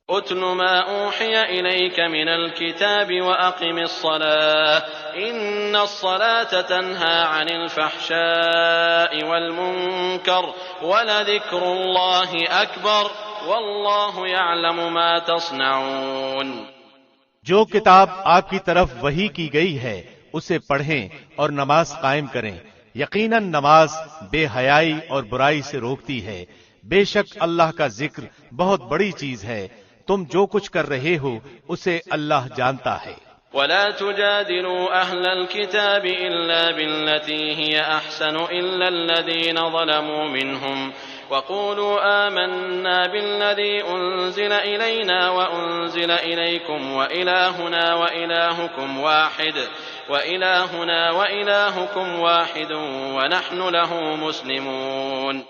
اتل ما اوحي اليك من الكتاب واقم الصلاة ان الصلاة تنهى عن الفحشاء والمنكر ولذكر الله اکبر واللہ یعلم ما تصنعون۔ جو کتاب آپ کی طرف وحی کی گئی ہے اسے پڑھیں اور نماز قائم کریں، یقیناً نماز بے حیائی اور برائی سے روکتی ہے، بے شک اللہ کا ذکر بہت بڑی چیز ہے، تم جو کچھ کر رہے ہو اسے اللہ جانتا ہے۔ ولا تجادلوا أهل الكتاب إلا بالتي هي أحسن إلا الذين ظلموا منهم وقولوا آمنا بالذي أنزل إلينا وأنزل إليكم وإلهنا وإلهكم واحد ونحن له مسلمون۔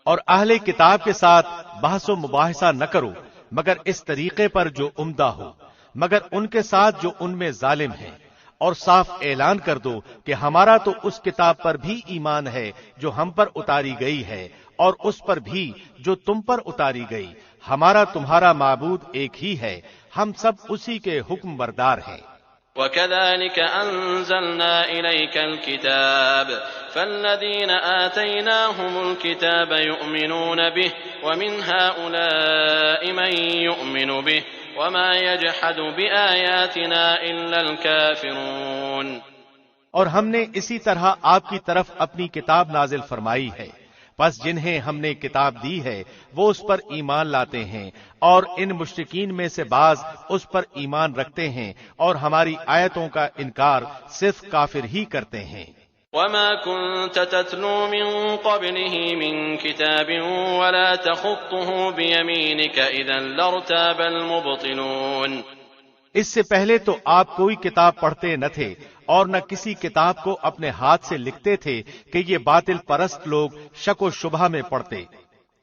اور اہل کتاب کے ساتھ بحث و مباحثہ نہ کرو مگر اس طریقے پر جو عمدہ ہو، مگر ان کے ساتھ جو ان میں ظالم ہیں، اور صاف اعلان کر دو کہ ہمارا تو اس کتاب پر بھی ایمان ہے جو ہم پر اتاری گئی ہے اور اس پر بھی جو تم پر اتاری گئی، ہمارا تمہارا معبود ایک ہی ہے، ہم سب اسی کے حکم بردار ہیں۔ وَكَذَلِكَ أَنزَلْنَا إِلَيْكَ الْكِتَابَ فَالَّذِينَ آتَيْنَاهُمُ الْكِتَابَ يُؤْمِنُونَ بِهِ وَمِنْ هَؤُلَاءِ مَن يُؤْمِنُ بِهِ وَمَا يَجْحَدُ بِآيَاتِنَا إِلَّا الْكَافِرُونَ۔ اور ہم نے اسی طرح آپ کی طرف اپنی کتاب نازل فرمائی ہے، پس جنہیں ہم نے کتاب دی ہے وہ اس پر ایمان لاتے ہیں، اور ان مشرکین میں سے بعض اس پر ایمان رکھتے ہیں اور ہماری آیتوں کا انکار صرف کافر ہی کرتے ہیں۔ وَمَا كُنْتَ تَتْلُو مِن قَبْلِهِ مِن كِتَابٍ وَلَا تَخُطُّهُ بِيَمِينِكَ إِذًا لَارْتَابَ الْمُبْطِلُونَ۔ اس سے پہلے تو آپ کوئی کتاب پڑھتے نہ تھے اور نہ کسی کتاب کو اپنے ہاتھ سے لکھتے تھے کہ یہ باطل پرست لوگ شک و شبہ میں پڑتے۔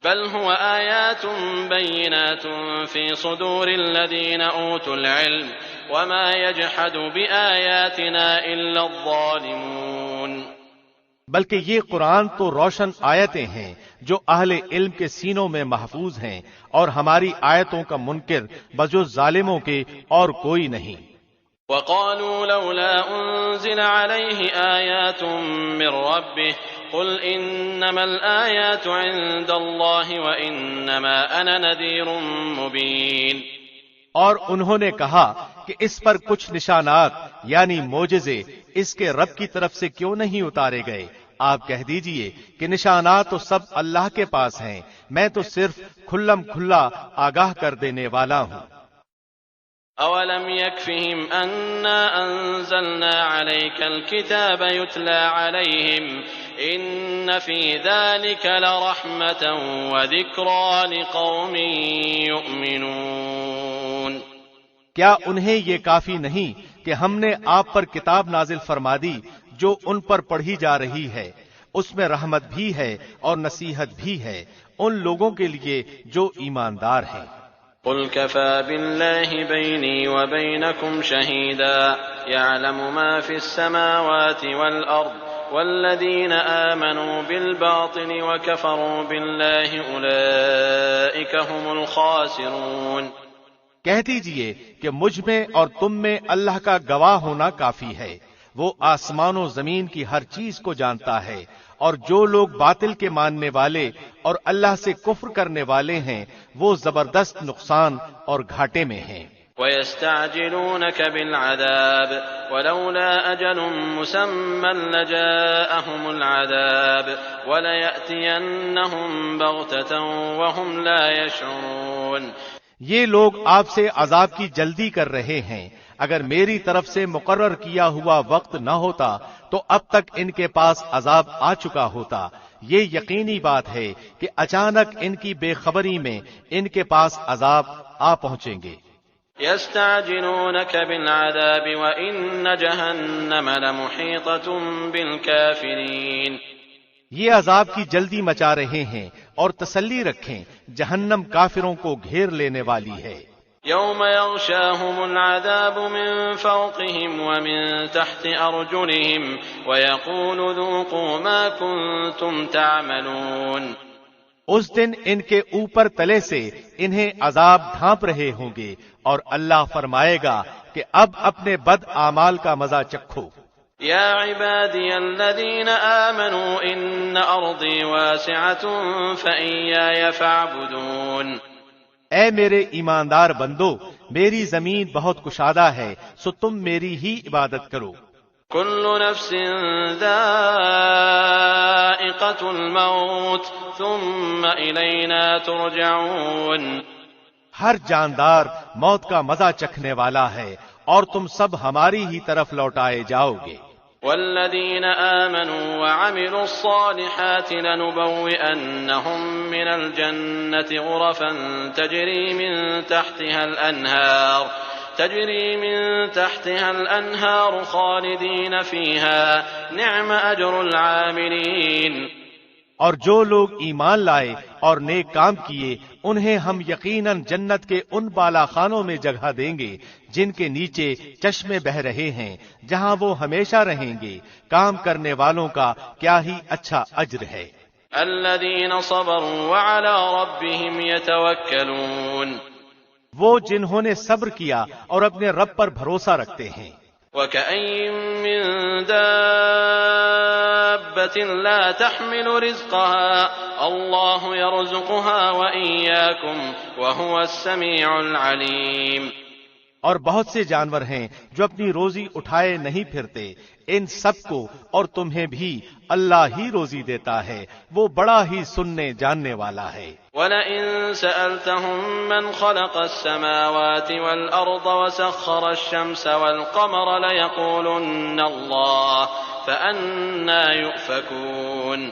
بل هو آیات بینات فی صدور الذین اوتوا العلم وما یجحد بآیاتنا الا الظالمون۔ بلکہ یہ قرآن تو روشن آیتیں ہیں جو اہل علم کے سینوں میں محفوظ ہیں، اور ہماری آیتوں کا منکر بجز ظالموں کے اور کوئی نہیں۔ وقالوا لولا انزل عليه آیات من ربه قل انما الآیات عند الله وانما انا نذیر مبین۔ اور انہوں نے کہا کہ اس پر کچھ نشانات یعنی معجزے اس کے رب کی طرف سے کیوں نہیں اتارے گئے؟ آپ کہہ دیجئے کہ نشانات تو سب اللہ کے پاس ہیں، میں تو صرف کھلم کھلا آگاہ کر دینے والا ہوں۔ اولم يكفهم انا انزلنا عليك الكتاب يتلى عليهم ان في ذلك لرحمة وذكرى لقوم يؤمنون۔ کیا انہیں یہ کافی نہیں کہ ہم نے آپ پر کتاب نازل فرما دی جو ان پر پڑھی جا رہی ہے، اس میں رحمت بھی ہے اور نصیحت بھی ہے ان لوگوں کے لیے جو ایماندار ہیں۔ قل كفى بالله بيني وبينكم شهيدا يعلم ما في السماوات والأرض والذين آمنوا بالباطل وكفروا بالله أولئك هم الخاسرون۔ کہہ دیجئے کہ مجھ میں اور تم میں اللہ کا گواہ ہونا کافی ہے، وہ آسمان و زمین کی ہر چیز کو جانتا ہے، اور جو لوگ باطل کے ماننے والے اور اللہ سے کفر کرنے والے ہیں وہ زبردست نقصان اور گھاٹے میں ہیں۔ وَيَسْتَعْجِلُونَكَ بِالْعَذَابِ وَلَوْلَا أَجَلٌ مُّسَمًّى لَّجَاءَهُمُ الْعَذَابُ وَلَيَأْتِيَنَّهُمْ بَغْتَةً وَهُمْ لَا يَشْعُرُونَ۔ یہ لوگ آپ سے عذاب کی جلدی کر رہے ہیں، اگر میری طرف سے مقرر کیا ہوا وقت نہ ہوتا تو اب تک ان کے پاس عذاب آ چکا ہوتا۔ یہ یقینی بات ہے کہ اچانک ان کی بے خبری میں ان کے پاس عذاب آ پہنچیں گے۔ يَسْتَعْجِلُونَكَ بِالْعَذَابِ وَإِنَّ جَهَنَّمَ لَمُحِيطَةٌ بِالْكَافِرِينَ۔ یہ عذاب کی جلدی مچا رہے ہیں، اور تسلی رکھیں جہنم کافروں کو گھیر لینے والی ہے۔ يوم يغشاهم العذاب من فوقهم ومن تحت أرجلهم ويقول ذوقوا ما كنتم تعملون۔ اس دن ان کے اوپر تلے سے انہیں عذاب ڈھانپ رہے ہوں گے اور اللہ فرمائے گا کہ اب اپنے بد اعمال کا مزہ چکھو۔ يا عبادي الذين آمنوا إن أرضي واسعة فإياي فاعبدون۔ اے میرے ایماندار بندو، میری زمین بہت کشادہ ہے، سو تم میری ہی عبادت کرو۔ كل نفس ذائقة الموت ثم إلينا ترجعون۔ ہر جاندار موت کا مزہ چکھنے والا ہے اور تم سب ہماری ہی طرف لوٹائے جاؤ گے۔ والذين آمنوا وعملوا الصالحات لنبوئنهم من الجنة غرفا تجري من تحتها الأنهار خالدين فيها نعم أجر العاملين۔ اور جو لوگ ایمان لائے اور نیک کام کیے انہیں ہم یقیناً جنت کے ان بالا خانوں میں جگہ دیں گے جن کے نیچے چشمے بہ رہے ہیں، جہاں وہ ہمیشہ رہیں گے۔ کام کرنے والوں کا کیا ہی اچھا اجر ہے۔ الذين صبروا وعلى ربهم يتوكلون۔ وہ جنہوں نے صبر کیا اور اپنے رب پر بھروسہ رکھتے ہیں۔ وكأين من دابة لا تحمل رزقها الله يرزقها وإياكم وهو السميع العليم۔ اور بہت سے جانور ہیں جو اپنی روزی اٹھائے نہیں پھرتے، ان سب کو اور تمہیں بھی اللہ ہی روزی دیتا ہے، وہ بڑا ہی سننے جاننے والا ہے۔ وَلَئِن سَأَلْتَهُم مَّنْ خَلَقَ السَّمَاوَاتِ وَالْأَرْضَ وَسَخَّرَ الشَّمْسَ وَالْقَمَرَ لَيَقُولُنَّ اللَّهُ فَأَنَّىٰ يُؤْفَكُونَ۔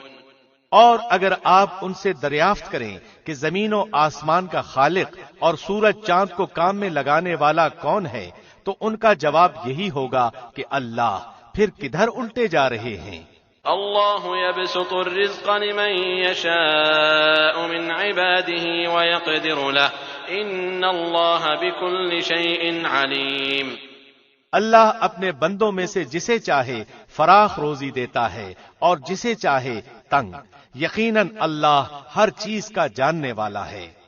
اور اگر آپ ان سے دریافت کریں کہ زمین و آسمان کا خالق اور سورج چاند کو کام میں لگانے والا کون ہے، تو ان کا جواب یہی ہوگا کہ اللہ، پھر کدھر الٹے جا رہے ہیں۔ اللہ يبسط الرزق لمن يشاء من عباده ويقدر له ان اللہ بكل شيء علیم۔ اللہ اپنے بندوں میں سے جسے چاہے فراخ روزی دیتا ہے اور جسے چاہے تنگ، یقیناً اللہ ہر چیز کا جاننے والا ہے۔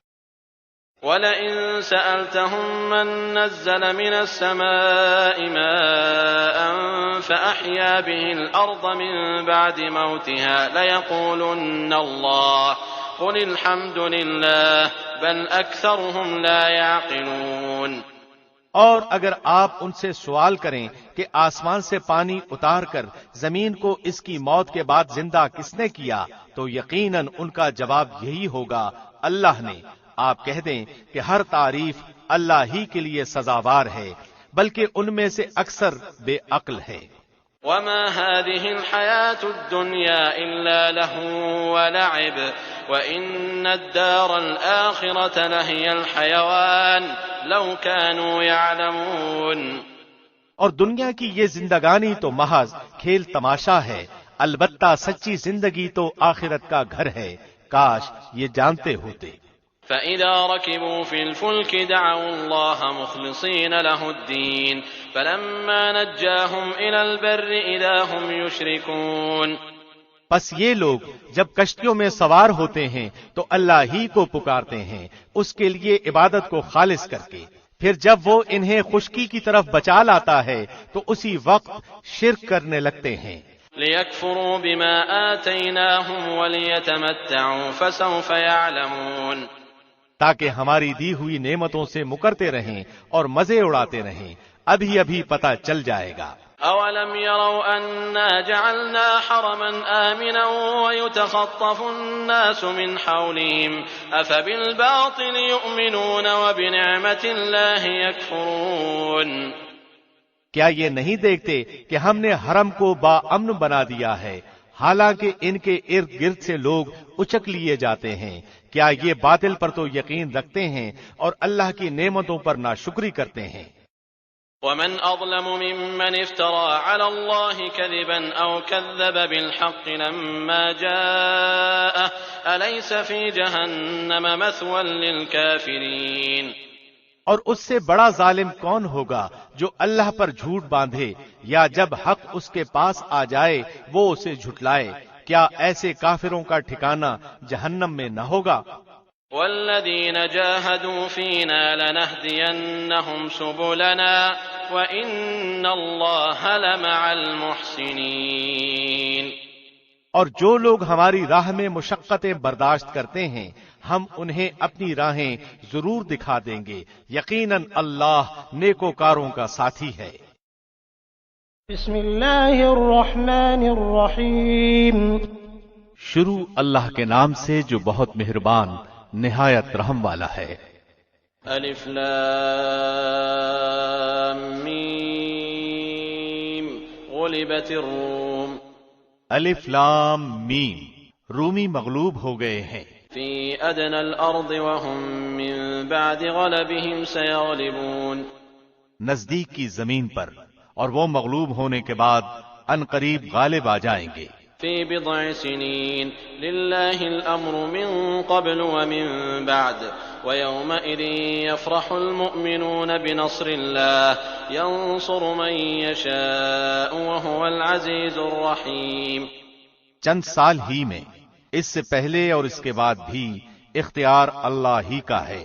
وَلَئِن سَأَلْتَهُم مَّن نَّزَّلَ مِنَ السَّمَاءِ مَاءً فَأَحْيَا بِهِ الْأَرْضَ مِن بَعْدِ مَوْتِهَا لَيَقُولُنَّ اللَّهُ قُلِ الْحَمْدُ لِلَّهِ بَلْ أَكْثَرُهُمْ لَا يَعْقِلُونَ۔ اور اگر آپ ان سے سوال کریں کہ آسمان سے پانی اتار کر زمین کو اس کی موت کے بعد زندہ کس نے کیا، تو یقیناً ان کا جواب یہی ہوگا اللہ نے۔ آپ کہہ دیں کہ ہر تعریف اللہ ہی کے لیے سزاوار ہے، بلکہ ان میں سے اکثر بے عقل ہے۔ وما هذه الحياة الدنيا إلا لهو ولعب وإن الدار الآخرة لهي الحيوان لو كانوا يعلمون۔ اور دنیا کی یہ زندگانی تو محض کھیل تماشا ہے، البتہ سچی زندگی تو آخرت کا گھر ہے، کاش یہ جانتے ہوتے۔ فَإِذَا رَكِبُوا فِي الْفُلْكِ دَعَوُا اللَّهَ مُخْلِصِينَ لَهُ الدِّينَ فَلَمَّا نَجَّاهُمْ إِلَى الْبَرِّ إِذَا هُمْ يُشْرِكُونَ۔ پس یہ لوگ جب کشتیوں میں سوار ہوتے ہیں تو اللہ ہی کو پکارتے ہیں اس کے لیے عبادت کو خالص کر کے، پھر جب وہ انہیں خشکی کی طرف بچا لاتا ہے تو اسی وقت شرک کرنے لگتے ہیں۔ لِيَكْفُرُوا بِمَا آتَيْنَاهُمْ وَلِيَتَمَتَّعُوا فَسَوْفَ يَعْلَمُونَ۔ تاکہ ہماری دی ہوئی نعمتوں سے مکرتے رہیں اور مزے اڑاتے رہیں، ابھی ابھی پتہ چل جائے گا۔ أَوَلَمْ يَرَوْا أَنَّا جَعَلْنَا حَرَمًا آمِنًا وَيُتَخَطَّفُ النَّاسُ مِنْ حَوْلِهِمْ أَفَبِالْبَاطِلِ يُؤْمِنُونَ وَبِنِعْمَةِ اللَّهِ يَكْفُرُونَ۔ کیا یہ نہیں دیکھتے کہ ہم نے حرم کو با امن بنا دیا ہے، حالانکہ ان کے ارد گرد سے لوگ اچک لیے جاتے ہیں؟ کیا یہ باطل پر تو یقین رکھتے ہیں اور اللہ کی نعمتوں پر ناشکری کرتے ہیں؟ وَمَنْ أَظْلَمُ مِمَّنِ افْتَرَىٰ عَلَى اللَّهِ كَذِبًا أَوْ كَذَّبَ بِالْحَقِّ لَمَّا جَاءَهُ أَلَيْسَ فِي جَهَنَّمَ مَثْوًى لِلْكَافِرِينَ۔ اور اس سے بڑا ظالم کون ہوگا جو اللہ پر جھوٹ باندھے یا جب حق اس کے پاس آ جائے وہ اسے جھٹلائے؟ کیا ایسے کافروں کا ٹھکانہ جہنم میں نہ ہوگا؟ والذین جاہدوا فینا لنہدینہم سبلنا وإن اللہ لمع المحسنین، اور جو لوگ ہماری راہ میں مشقتیں برداشت کرتے ہیں ہم انہیں اپنی راہیں ضرور دکھا دیں گے، یقیناً اللہ نیکوکاروں کا ساتھی ہے۔ بسم اللہ الرحمن الرحیم، شروع اللہ کے نام سے جو بہت مہربان نہایت رحم والا ہے۔ الف لام میم غلبت الروم، الف لام میم، رومی مغلوب ہو گئے ہیں۔ فی ادنى الارض وهم من بعد غلبهم سيغلبون، نزدیک کی زمین پر، اور وہ مغلوب ہونے کے بعد عنقریب غالب آ جائیں گے۔ فی بضع سنین للہ الامر من قبل ومن بعد ويومئذ يفرح المؤمنون بنصر الله ينصر من يشاء وهو العزيز الرحيم، چند سال ہی میں، اس سے پہلے اور اس کے بعد بھی اختیار اللہ ہی کا ہے۔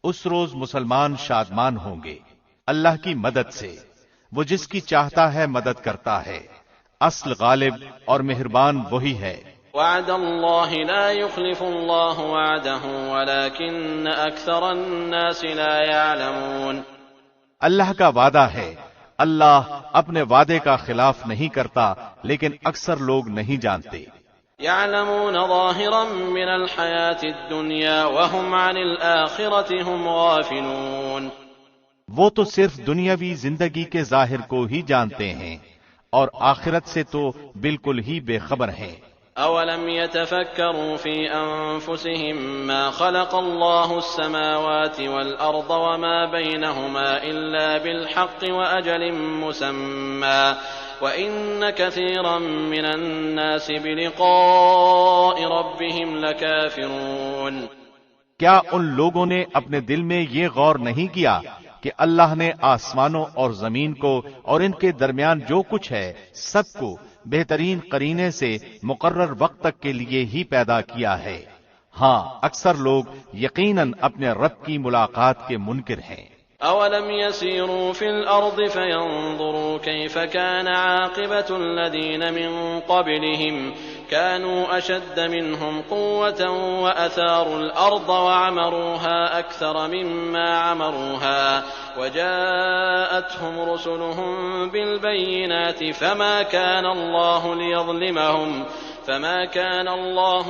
اس روز مسلمان شادمان ہوں گے اللہ کی مدد سے، وہ جس کی چاہتا ہے مدد کرتا ہے، اصل غالب اور مہربان وہی ہے۔ وعد اللہ لا يخلف اللہ وعده ولكن اکثر الناس لا يعلمون، اللہ کا وعدہ ہے، اللہ اپنے وعدے کا خلاف نہیں کرتا لیکن اکثر لوگ نہیں جانتے۔ يعلمون ظاہرا من الحیاة الدنیا وهم عن الآخرة هم غافلون، وہ تو صرف دنیاوی زندگی کے ظاہر کو ہی جانتے ہیں اور آخرت سے تو بالکل ہی بے خبر ہیں۔ اولم يتفکروا فی انفسهم ما خلق اللہ السماوات والارض وما بینهما الا بالحق واجل مسمى وان كثيرا من الناس بلقاء ربهم لكافرون، کیا ان لوگوں نے اپنے دل میں یہ غور نہیں کیا کہ اللہ نے آسمانوں اور زمین کو اور ان کے درمیان جو کچھ ہے سب کو بہترین قرینے سے مقرر وقت تک کے لیے ہی پیدا کیا ہے؟ ہاں، اکثر لوگ یقیناً اپنے رب کی ملاقات کے منکر ہیں۔ اولم يسيروا في الارض فينظروا كيف كان عاقبة الذين من قبلهم كانوا اشد منهم قوة واثاروا الارض وعمروها اكثر مما عمروها وجاءتهم رسلهم بالبينات فما كان الله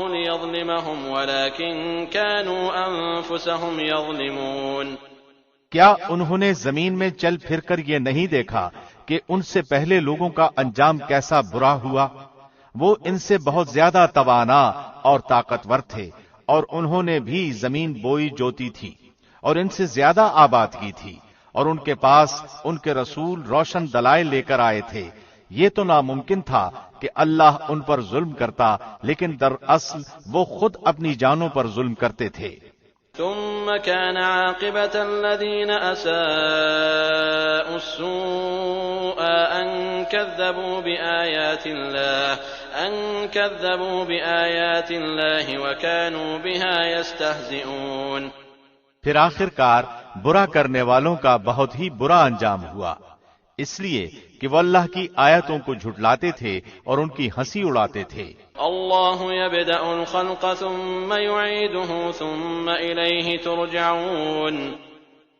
ليظلمهم ولكن كانوا انفسهم يظلمون، کیا انہوں نے زمین میں چل پھر کر یہ نہیں دیکھا کہ ان سے پہلے لوگوں کا انجام کیسا برا ہوا؟ وہ ان سے بہت زیادہ توانا اور طاقتور تھے، اور انہوں نے بھی زمین بوئی جوتی تھی اور ان سے زیادہ آباد کی تھی، اور ان کے پاس ان کے رسول روشن دلائل لے کر آئے تھے۔ یہ تو ناممکن تھا کہ اللہ ان پر ظلم کرتا، لیکن دراصل وہ خود اپنی جانوں پر ظلم کرتے تھے۔ ثم كان عاقبة الذين أساءوا السوء أن كذبوا بآيات الله وكانوا بها يستهزئون، پھر آخر کار برا کرنے والوں کا بہت ہی برا انجام ہوا، اس لیے کہ وہ اللہ کی آیتوں کو جھٹلاتے تھے اور ان کی ہنسی اڑاتے تھے۔ اللہ یبدأ الخلق ثم يعيده ثم الیہ ترجعون،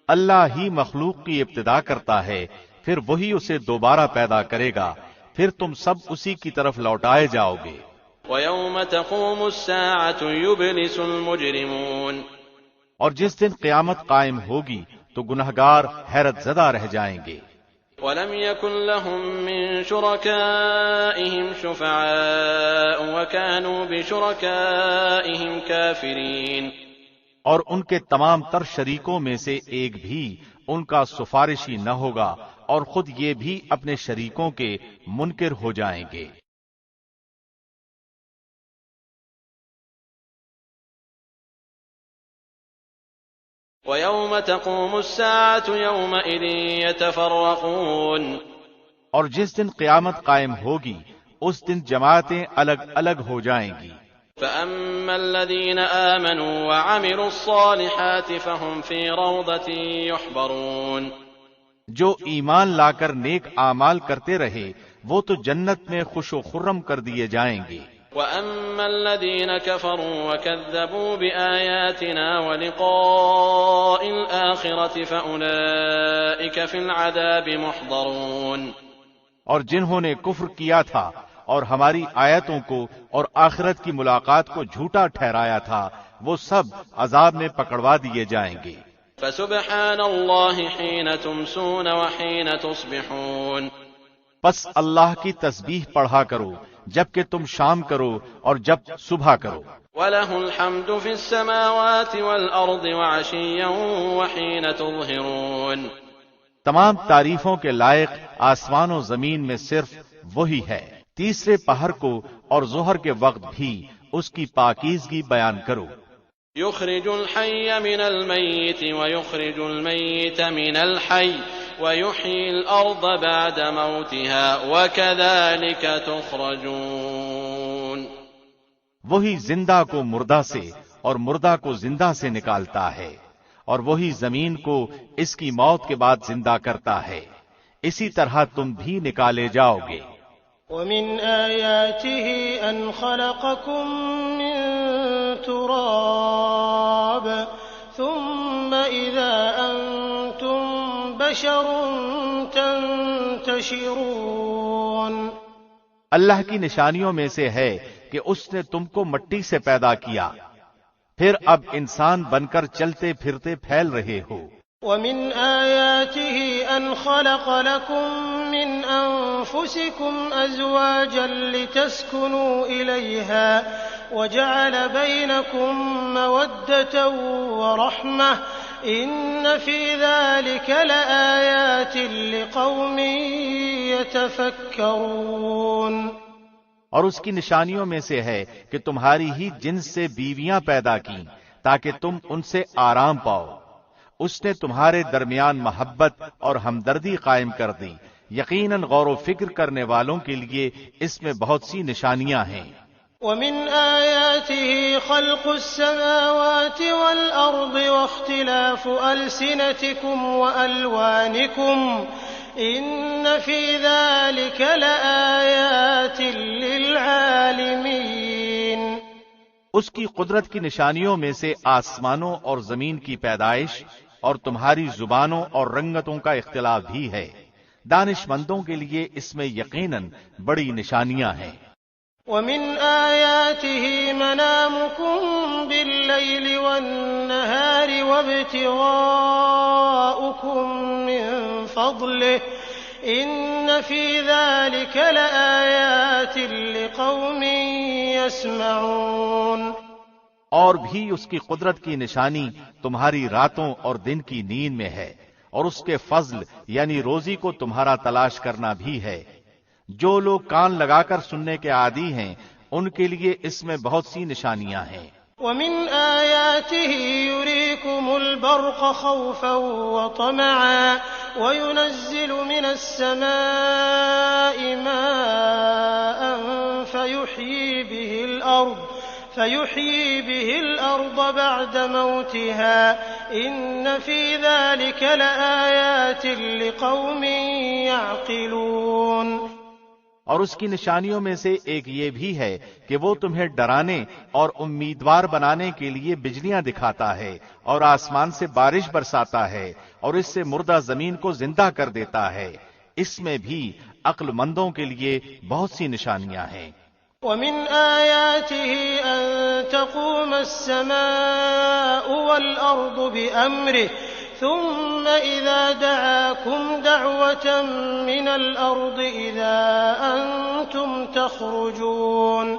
اللہ ہی مخلوق کی ابتدا کرتا ہے، پھر وہی اسے دوبارہ پیدا کرے گا، پھر تم سب اسی کی طرف لوٹائے جاؤ گے۔ وَيَوْمَ تَقُومُ السَّاعَةُ يُبْلِسُ الْمُجْرِمُونَ، اور جس دن قیامت قائم ہوگی تو گنہگار حیرت زدہ رہ جائیں گے۔ وَلَمْ يَكُنْ لَهُم مِّن شُرَكَائِهِمْ شُفَعَاءُ وَكَانُوا بِشُرَكَائِهِمْ كَافِرِينَ، اور ان کے تمام تر شریکوں میں سے ایک بھی ان کا سفارشی نہ ہوگا، اور خود یہ بھی اپنے شریکوں کے منکر ہو جائیں گے۔ وَيَوْمَ تَقُومُ السَّاعَةُ يَوْمَئِذٍ يَتَفَرَّقُونَ، اور جس دن قیامت قائم ہوگی اس دن جماعتیں الگ الگ ہو جائیں گی۔ فأما الذين آمنوا وعملوا الصالحات فهم في روضة يحبرون، جو ایمان لا کر نیک اعمال کرتے رہے وہ تو جنت میں خوش و خرم کر دیے جائیں گے۔ وأما الذين كفروا وكذبوا بآياتنا ولقاء الآخرة فأولئك في العذاب محضرون، اور جنہوں نے کفر کیا تھا اور ہماری آیتوں کو اور آخرت کی ملاقات کو جھوٹا ٹھہرایا تھا وہ سب عذاب میں پکڑوا دیے جائیں گے۔ فسبحان اللہ حین تمسون وحین تصبحون، پس اللہ کی تسبیح پڑھا کرو جبکہ تم شام کرو اور جب صبح کرو۔ وَلَهُ الْحَمْدُ فِي السَّمَاوَاتِ وَالْأَرْضِ وَعَشِيًّا وَحِينَ تُظْهِرُونَ، تمام تعریفوں کے لائق آسمان و زمین میں صرف وہی ہے، تیسرے پہر کو اور ظہر کے وقت بھی اس کی پاکیزگی بیان کرو۔ يخرج الحي من الميت ويخرج الميت من الحي ويحيي الأرض بعد موتها وكذلك تخرجون، وہی زندہ کو مردہ سے اور مردہ کو زندہ سے نکالتا ہے، اور وہی زمین کو اس کی موت کے بعد زندہ کرتا ہے، اسی طرح تم بھی نکالے جاؤ گے۔ ومن آياته أن خلقكم من تراب ثم إذا أنتم بشر تنتشرون، اللہ کی نشانیوں میں سے ہے کہ اس نے تم کو مٹی سے پیدا کیا، پھر اب انسان بن کر چلتے پھرتے پھیل رہے ہو۔ ومن آياته أن خلق لكم من أنفسكم أزواجا لتسكنوا إليها وجعل بينكم مودة ورحمة إن في ذلك لآيات لقوم يتفكرون، اور اس کی نشانیوں میں سے ہے کہ تمہاری ہی جنس سے بیویاں پیدا کی تاکہ تم ان سے آرام پاؤ، اس نے تمہارے درمیان محبت اور ہمدردی قائم کر دی، یقیناً غور و فکر کرنے والوں کے لیے اس میں بہت سی نشانیاں ہیں۔ ومن آياته خلق السماوات والأرض واختلاف ألسنتكم وألوانكم إن في ذلك لآيات للعالمين، اس کی قدرت کی نشانیوں میں سے آسمانوں اور زمین کی پیدائش اور تمہاری زبانوں اور رنگتوں کا اختلاف بھی ہے، دانش مندوں کے لیے اس میں یقیناً بڑی نشانیاں ہیں۔ ومن آياته منامكم بالليل والنهار وابتغاؤكم من فضله إن في ذلك لآيات لقوم يسمعون، اور بھی اس کی قدرت کی نشانی تمہاری راتوں اور دن کی نیند میں ہے، اور اس کے فضل یعنی روزی کو تمہارا تلاش کرنا بھی ہے۔ جو لوگ کان لگا کر سننے کے عادی ہیں ان کے لیے اس میں بہت سی نشانیاں ہیں۔ ومن آياته يريكم البرق خوفا وطمعا وينزل من السماء ماء فيحيي به الأرض بعد موتها إن في ذلك لآيات لقوم يعقلون، اور اس کی نشانیوں میں سے ایک یہ بھی ہے کہ وہ تمہیں ڈرانے اور امیدوار بنانے کے لیے بجلیاں دکھاتا ہے اور آسمان سے بارش برساتا ہے اور اس سے مردہ زمین کو زندہ کر دیتا ہے، اس میں بھی عقل مندوں کے لیے بہت سی نشانیاں ہیں۔ ومن آياته أن تقوم السماء والأرض بأمره ثم إذا دعاكم دعوة من الأرض إذا أنتم تخرجون،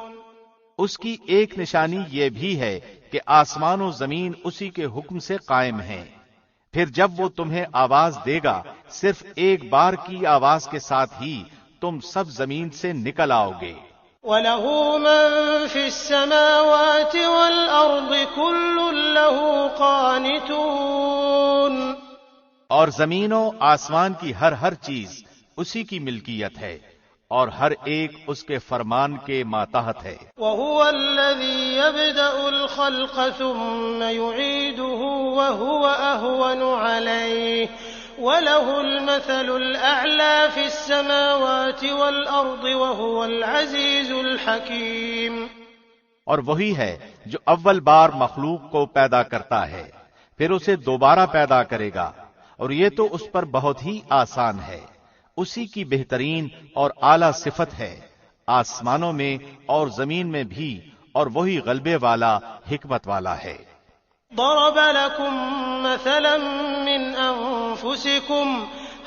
اس کی ایک نشانی یہ بھی ہے کہ آسمان و زمین اسی کے حکم سے قائم ہیں، پھر جب وہ تمہیں آواز دے گا صرف ایک بار کی آواز کے ساتھ ہی تم سب زمین سے نکل آؤ گے۔ وَلَهُ مَن فِي السَّمَاوَاتِ وَالْأَرْضِ كُلٌّ لَّهُ قَانِتُونَ، اور زمین و آسمان کی ہر چیز اسی کی ملکیت ہے، اور ہر ایک اس کے فرمان کے ماتحت ہے۔ وَهُوَ الَّذِي يَبْدَأُ الْخَلْقَ ثُمَّ يُعِيدُهُ وَهُوَ أَهْوَنُ عَلَيْهِ وَلَهُ الْمَثَلُ الْأَعْلَى فِي السَّمَاوَاتِ وَالْأَرْضِ وَهُوَ الْعَزِيزُ الْحَكِيمُ۔ اور وہی ہے جو اول بار مخلوق کو پیدا کرتا ہے، پھر اسے دوبارہ پیدا کرے گا، اور یہ تو اس پر بہت ہی آسان ہے۔ اسی کی بہترین اور اعلیٰ صفت ہے آسمانوں میں اور زمین میں بھی، اور وہی غلبے والا حکمت والا ہے۔ ضرب لكم مثلا من أنفسكم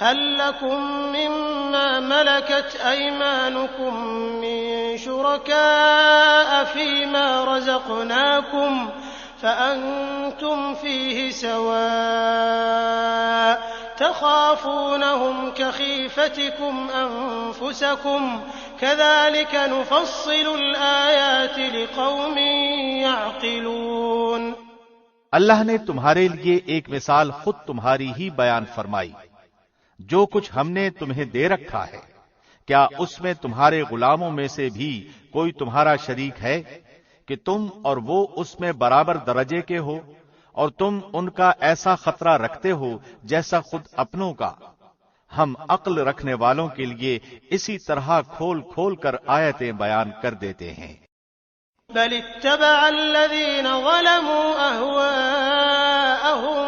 هل لكم مما ملكت أيمانكم من شركاء فيما رزقناكم فأنتم فيه سواء تخافونهم كخيفتكم أنفسكم كذلك نفصل الآيات لقوم يعقلون۔ اللہ نے تمہارے لیے ایک مثال خود تمہاری ہی بیان فرمائی۔ جو کچھ ہم نے تمہیں دے رکھا ہے، کیا اس میں تمہارے غلاموں میں سے بھی کوئی تمہارا شریک ہے کہ تم اور وہ اس میں برابر درجے کے ہو، اور تم ان کا ایسا خطرہ رکھتے ہو جیسا خود اپنوں کا؟ ہم عقل رکھنے والوں کے لیے اسی طرح کھول کھول کر آیتیں بیان کر دیتے ہیں۔ بل اتبع الذين ظلموا أهواءهم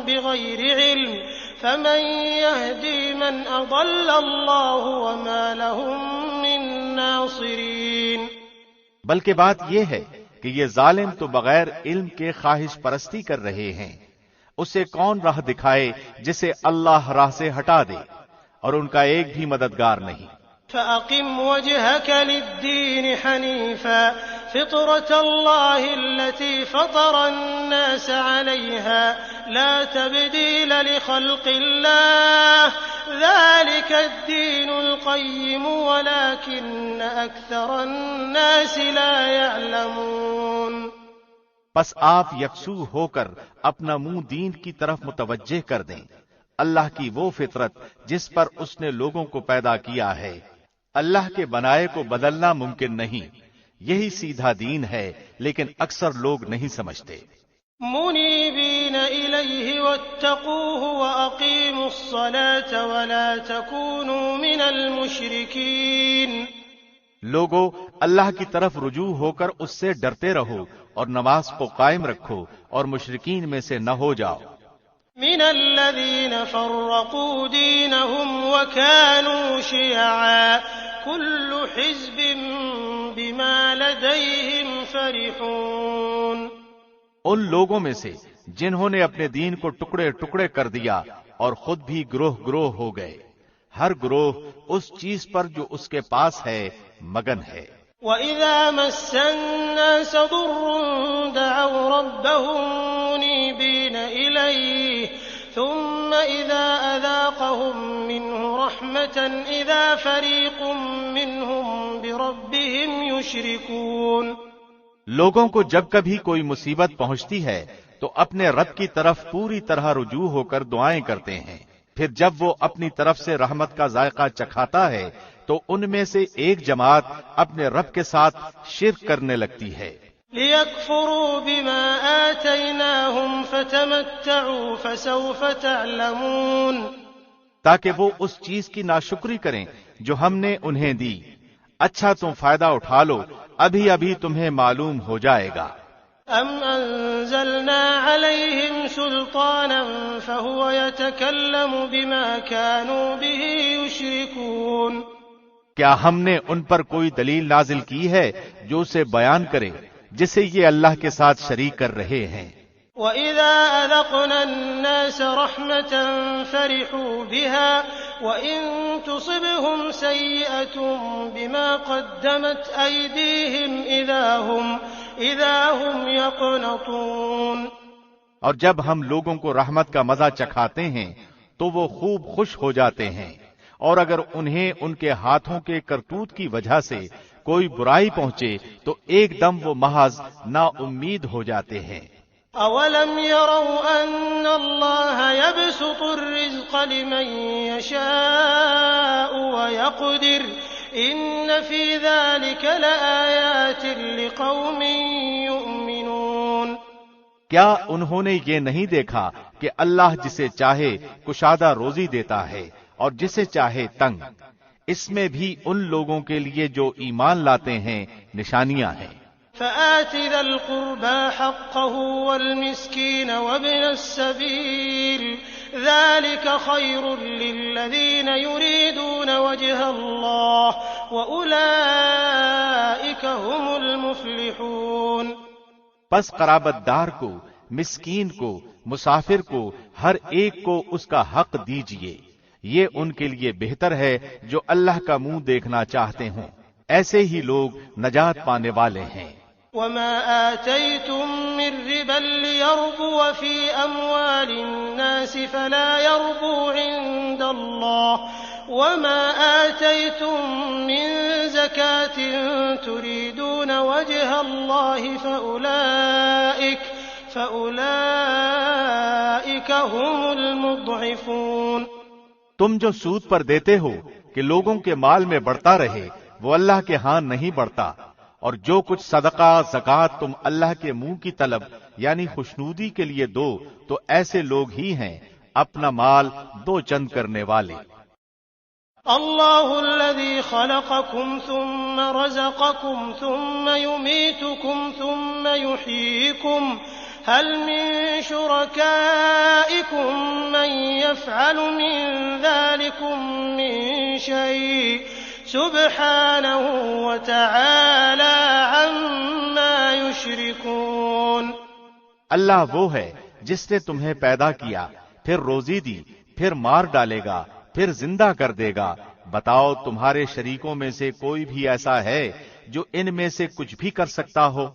بغير علم فمن يهدي من أضل الله وما لهم من ناصرين۔ بلکہ بات یہ ہے کہ یہ ظالم تو بغیر علم کے خواہش پرستی کر رہے ہیں، اسے کون راہ دکھائے جسے اللہ راہ سے ہٹا دے، اور ان کا ایک بھی مددگار نہیں۔ فأقم وجهك للدين حنيفا فطرة الله التي فطر الناس عليها لا تبديل لخلق الله ذلك الدين القيم ولكن أكثر الناس لا يعلمون۔ پس آپ یکسو ہو کر اپنا منہ دین کی طرف متوجہ کر دیں، اللہ کی وہ فطرت جس پر اس نے لوگوں کو پیدا کیا ہے۔ اللہ کے بنائے کو بدلنا ممکن نہیں، یہی سیدھا دین ہے، لیکن اکثر لوگ نہیں سمجھتے۔ منیبین الیہ واتقوہ واقیموا الصلاة ولا تکونوا من المشرکین۔ لوگو اللہ کی طرف رجوع ہو کر اس سے ڈرتے رہو، اور نماز کو قائم رکھو، اور مشرکین میں سے نہ ہو جاؤ۔ من الذین فرقوا دینہم وکانوا شیعا كل حزب بما لديهم فرحون۔ ان لوگوں میں سے جنہوں نے اپنے دین کو ٹکڑے ٹکڑے کر دیا اور خود بھی گروہ گروہ ہو گئے، ہر گروہ اس چیز پر جو اس کے پاس ہے مگن ہے۔ وَإِذَا مَسَّ النَّاسَ ضُرٌّ دَعَوْا رَبَّهُم مُّنِيبِينَ إِلَيْهِ ثُمَّ إِذَا أَذَاقَهُم مِّنْهُ رَحْمَةً إِذَا فَرِيقٌ مِّنْهُم بِرَبِّهِمْ يُشْرِكُونَ۔ لوگوں کو جب کبھی کوئی مصیبت پہنچتی ہے تو اپنے رب کی طرف پوری طرح رجوع ہو کر دعائیں کرتے ہیں، پھر جب وہ اپنی طرف سے رحمت کا ذائقہ چکھاتا ہے تو ان میں سے ایک جماعت اپنے رب کے ساتھ شرک کرنے لگتی ہے۔ لِيَكْفُرُوا بِمَا آتَيْنَاهُمْ فَتَمَتَّعُوا فَسَوْفَ تَعْلَمُونَ۔ تاکہ وہ اس چیز کی ناشکری کریں جو ہم نے انہیں دی۔ اچھا تم فائدہ اٹھا لو، ابھی ابھی تمہیں معلوم ہو جائے گا۔ أَمْ أَنزَلْنَا عَلَيْهِمْ سُلْطَانًا فَهُوَ يَتَكَلَّمُ بِمَا كَانُوا بِهِ يُشْرِكُونَ۔ کیا ہم نے ان پر کوئی دلیل نازل کی ہے جو اسے بیان کرے جسے یہ اللہ کے ساتھ شریک کر رہے ہیں؟ وَإِذَا أَذَقْنَا النَّاسَ رَحْمَةً فَرِحُوا بِهَا وَإِن تُصِبْهُمْ سَيِّئَةٌ بِمَا قَدَّمَتْ أَيْدِيهِمْ إِذَا هُمْ يَقْنَطُونَ۔ اور جب ہم لوگوں کو رحمت کا مزہ چکھاتے ہیں تو وہ خوب خوش ہو جاتے ہیں، اور اگر انہیں ان کے ہاتھوں کے کرتوت کی وجہ سے کوئی برائی پہنچے تو ایک دم وہ محض نا امید ہو جاتے ہیں۔ أَوَلَمْ يَرَوْا أَنَّ اللَّهَ يَبْسُطُ الرِّزْقَ لِمَن يَشَاءُ وَيَقْدِرُ إن في ذلك لآيات لقوم يؤمنون۔ کیا انہوں نے یہ نہیں دیکھا کہ اللہ جسے چاہے کشادہ روزی دیتا ہے اور جسے چاہے تنگ؟ اس میں بھی ان لوگوں کے لیے جو ایمان لاتے ہیں نشانیاں ہیں۔ فآت ذا القربى حقه والمسكين وابن السبيل ذلك خير للذين يريدون وجه الله وأولئك هم المفلحون۔ پس قرابت دار کو، مسکین کو، مسافر کو، ہر ایک کو اس کا حق دیجئے، یہ ان کے لیے بہتر ہے جو اللہ کا منہ دیکھنا چاہتے ہوں، ایسے ہی لوگ نجات پانے والے ہیں۔ وما آتيتم من ربا ليربو في أموال الناس فلا يربو عند الله وما آتيتم من زكاة تريدون وجه الله فأولئك هم المضعفون۔ تم جو سود پر دیتے ہو کہ لوگوں کے مال میں بڑھتا رہے، وہ اللہ کے ہاں نہیں بڑھتا، اور جو کچھ صدقہ زکوٰۃ تم اللہ کے منہ کی طلب یعنی خوشنودی کے لیے دو تو ایسے لوگ ہی ہیں اپنا مال دو چند کرنے والے۔ اللہ الذي خلقكم ثم رزقكم ثم يميتكم ثم يحييكم هل من شركائكم من يفعل من ذلكم من شيء سبحانه وتعالى عما يشركون۔ اللہ وہ ہے جس نے تمہیں پیدا کیا، پھر روزی دی، پھر مار ڈالے گا، پھر زندہ کر دے گا۔ بتاؤ تمہارے شریکوں میں سے کوئی بھی ایسا ہے جو ان میں سے کچھ بھی کر سکتا ہو؟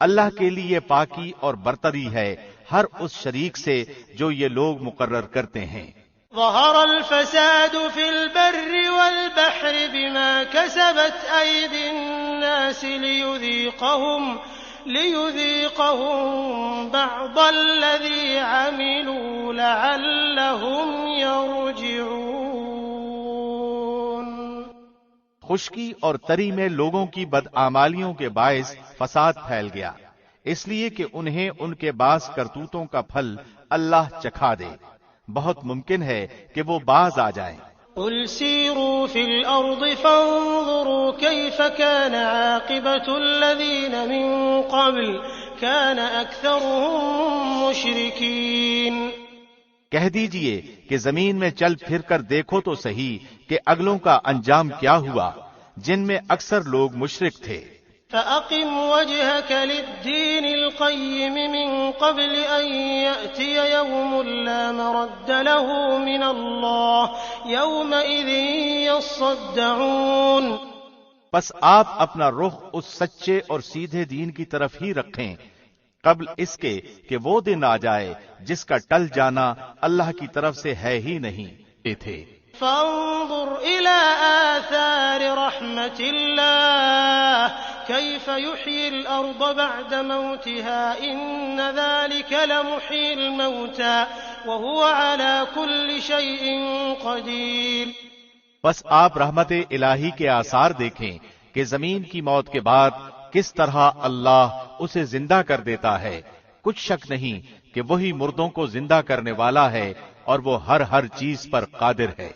اللہ کے لیے پاکی اور برتری ہے ہر اس شریک سے جو یہ لوگ مقرر کرتے ہیں۔ ظهر الفساد في البر والبحر بما كسبت أيدي الناس ليذيقهم بعض الذي عملوا لعلهم يرجعون۔ خشکی اور تری میں لوگوں کی بدعمالیوں کے باعث فساد پھیل گیا، اس لیے کہ انہیں ان کے بعض کرتوتوں کا پھل اللہ چکھا دے۔ بہت ممکن ہے کہ وہ باز آ جائیں۔ قل سیروا فی الارض فانظروا کیف کان عاقبۃ الذین من قبل کان اکثرهم مشرکین۔ کہہ دیجئے کہ زمین میں چل پھر کر دیکھو تو صحیح کہ اگلوں کا انجام کیا ہوا جن میں اکثر لوگ مشرک تھے۔ فأقم وجهك للدين القيم من قبل أن يأتي يوم لا مرد له من الله يومئذ يصدعون۔ پس آپ اپنا رخ اس سچے اور سیدھے دین کی طرف ہی رکھیں قبل اس کے کہ وہ دن آ جائے جس کا ٹل جانا اللہ کی طرف سے ہے ہی نہیں تھے۔ فانظر إلى آثار رحمة الله كيف يحيي الأرض بعد موتها إن ذلك لمحيي الموتى وهو على كل شيء قدير۔ بس آپ رحمت الہی کے آثار دیکھیں کہ زمین کی موت کے بعد کس طرح اللہ اسے زندہ کر دیتا ہے، کچھ شک نہیں کہ وہی مردوں کو زندہ کرنے والا ہے اور وہ ہر چیز پر قادر ہے۔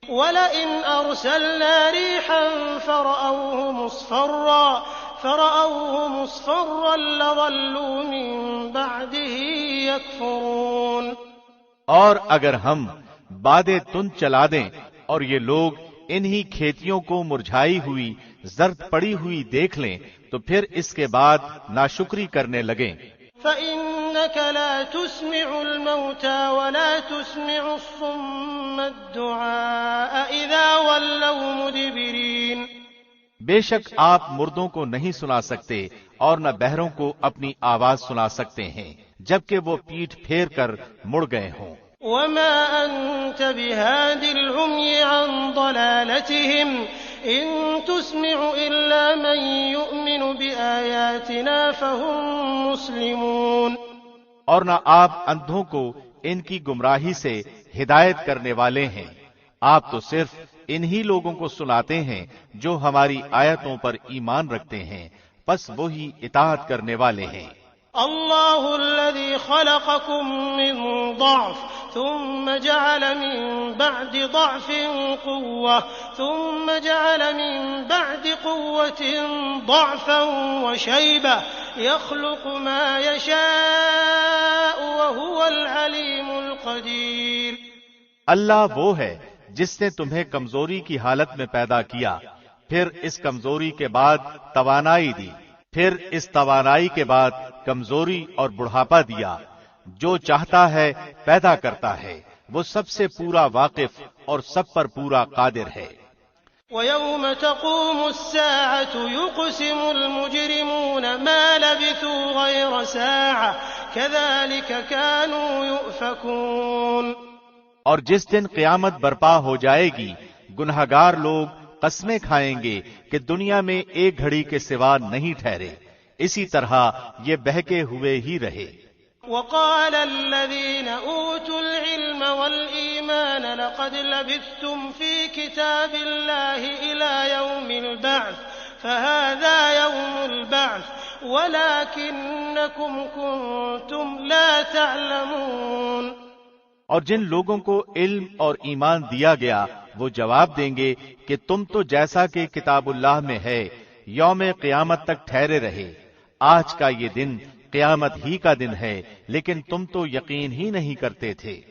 وَلَئِنْ أَرْسَلْنَا رِيحًا فَرَأَوْهُ مُصْفَرًّا لَظَلُّوا مِن بَعْدِهِ يَكْفُرُونَ۔ اور اگر ہم بادیں تند چلا دیں اور یہ لوگ انہی کھیتیوں کو مرجھائی ہوئی زرد پڑی ہوئی دیکھ لیں تو پھر اس کے بعد ناشکری کرنے لگیں۔ فَإِنَّكَ لَا تُسْمِعُ الْمَوْتَى وَلَا تُسْمِعُ الصُّمَّ الدُّعَاءَ إِذَا وَلَّوْا مُدْبِرِينَ۔ بے شک آپ مردوں کو نہیں سنا سکتے اور نہ بہروں کو اپنی آواز سنا سکتے ہیں جبکہ وہ پیٹھ پھیر کر مڑ گئے ہوں۔ وَمَا أَنْتَ بِهَادِ الْعُمْيِ عَنْ ضَلَالَتِهِمْ إِن تُسْمِعُ إِلَّا مَن يُؤْمِنُ بِآيَاتِنَا فَهُمْ مُسْلِمُونَ۔ اور نہ آپ اندھوں کو ان کی گمراہی سے ہدایت کرنے والے ہیں، آپ تو صرف انہی لوگوں کو سناتے ہیں جو ہماری آیتوں پر ایمان رکھتے ہیں، پس وہی اطاعت کرنے والے ہیں۔ اللہ الذي خلقكم من ضعف ثم جعل من بعد ضعف قوة ثم جعل من بعد قوة ضعفا وشيبة يخلق ما يشاء وهو العليم القدير۔ اللہ وہ ہے جس نے تمہیں کمزوری کی حالت میں پیدا کیا، پھر اس کمزوری کے بعد توانائی دی، پھر اس توانائی کے بعد کمزوری اور بڑھاپا دیا۔ جو چاہتا ہے پیدا کرتا ہے، وہ سب سے پورا واقف اور سب پر پورا قادر ہے۔ وَيَوْمَ تَقُومُ السَّاعَةُ يُقْسِمُ الْمُجْرِمُونَ مَا لَبِثُوا غَيْرَ سَاعَةٍ كَذَلِكَ كَانُوا يُؤْفَكُونَ۔ اور جس دن قیامت برپا ہو جائے گی، گنہگار لوگ قسمیں کھائیں گے کہ دنیا میں ایک گھڑی کے سوا نہیں ٹھہرے، اسی طرح یہ بہکے ہوئے ہی رہے۔ وقال الذين أوتوا العلم والإيمان لقد لبثتم في كتاب الله إلى يوم البعث فهذا يوم البعث ولكنكم كنتم لا تعلمون۔ اور جن لوگوں کو علم اور ایمان دیا گیا وہ جواب دیں گے کہ تم تو جیسا کہ کتاب اللہ میں ہے یوم قیامت تک ٹھہرے رہے، آج کا یہ دن قیامت ہی کا دن ہے، لیکن تم تو یقین ہی نہیں کرتے تھے۔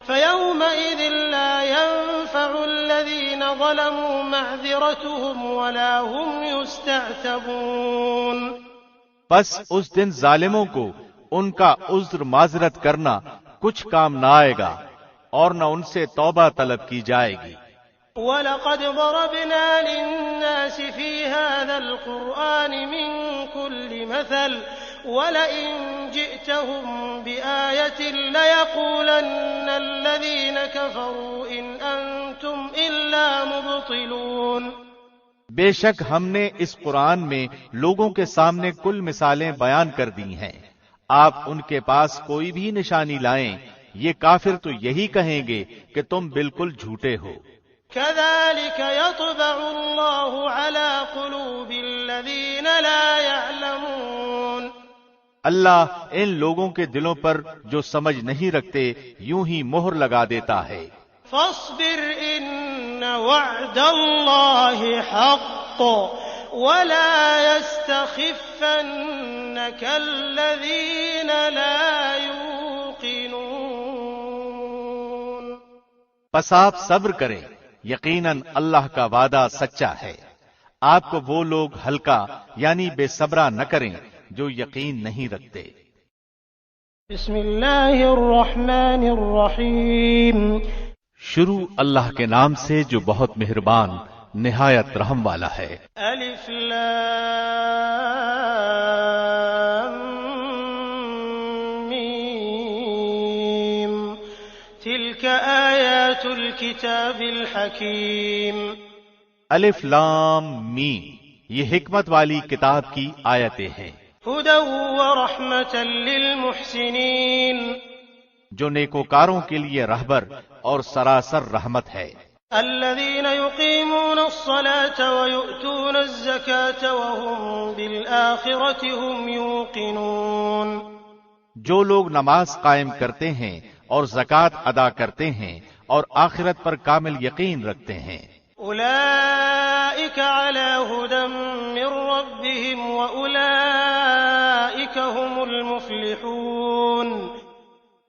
فَيَوْمَئِذٍ لَّا يَنفَعُ الَّذِينَ ظَلَمُوا مَعْذِرَتُهُمْ وَلَا هُمْ يُسْتَعْتَبُونَ۔ بس اس دن ظالموں کو ان کا عذر معذرت کرنا کچھ کام نہ آئے گا اور نہ ان سے توبہ طلب کی جائے گی۔ وَلَقَدْ ضَرَبْنَا لِلنَّاسِ فِي هَذَا الْقُرْآنِ مِنْ كُلِّ مَثَلٍ وَلَئِنْ جِئْتَهُمْ بِآيَةٍ لَيَقُولَنَّ الَّذِينَ كَفَرُوا إِنْ أَنْتُمْ إِلَّا مُبْطِلُونَ۔ بے شک ہم نے اس قرآن میں لوگوں کے سامنے کل مثالیں بیان کر دی ہیں، آپ ان کے پاس کوئی بھی نشانی لائیں، یہ کافر تو یہی کہیں گے کہ تم بالکل جھوٹے ہو۔ كَذَلِكَ يَطْبَعُ اللَّهُ عَلَى قُلُوبِ الَّذِينَ لَا يَعْلَمُونَ۔ اللہ ان لوگوں کے دلوں پر جو سمجھ نہیں رکھتے یوں ہی مہر لگا دیتا ہے۔ فاصبر إن وعد الله حق ولا يستخفنك الذين لا يوقنون۔ پس آپ صبر کریں، یقیناً اللہ کا وعدہ سچا ہے، آپ کو وہ لوگ ہلکا یعنی بے صبرا نہ کریں جو یقین نہیں رکھتے۔ بسم اللہ الرحمن الرحیم۔ شروع اللہ کے نام سے جو بہت مہربان نہایت رحم والا ہے۔ الف لام میم تلک آیات الکتاب الحکیم۔ الف لام میم، یہ حکمت والی کتاب کی آیتیں ہیں۔ ہدی ورحمۃ للمحسنین، جو نیکوکاروں کے لیے رہبر اور سراسر رحمت ہے۔ الذین یقیمون الصلاة ویؤتون الزکاة وهم بالآخرة هم یوقنون۔ جو لوگ نماز قائم کرتے ہیں اور زکوٰۃ ادا کرتے ہیں اور آخرت پر کامل یقین رکھتے ہیں۔ اولئک علی ھدی من ربهم واولئک هم المفلحون۔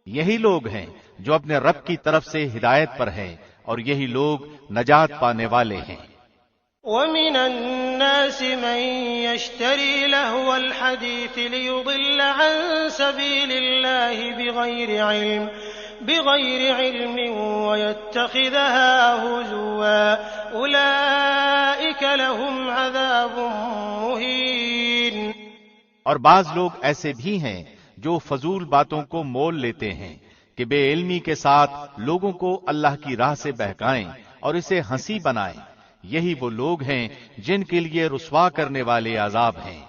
یہی لوگ ہیں جو اپنے رب کی طرف سے ہدایت پر ہیں اور یہی لوگ نجات پانے والے ہیں۔ ومن الناس من يشتري لهو الحديث ليضل عن سبيل الله بغير علم ويتخذها هزوا أولئك لهم عذاب مهين۔ اور بعض لوگ ایسے بھی ہیں جو فضول باتوں کو مول لیتے ہیں کہ بے علمی کے ساتھ لوگوں کو اللہ کی راہ سے بہکائیں اور اسے ہنسی بنائیں، یہی وہ لوگ ہیں جن کے لیے رسوا کرنے والے عذاب ہیں۔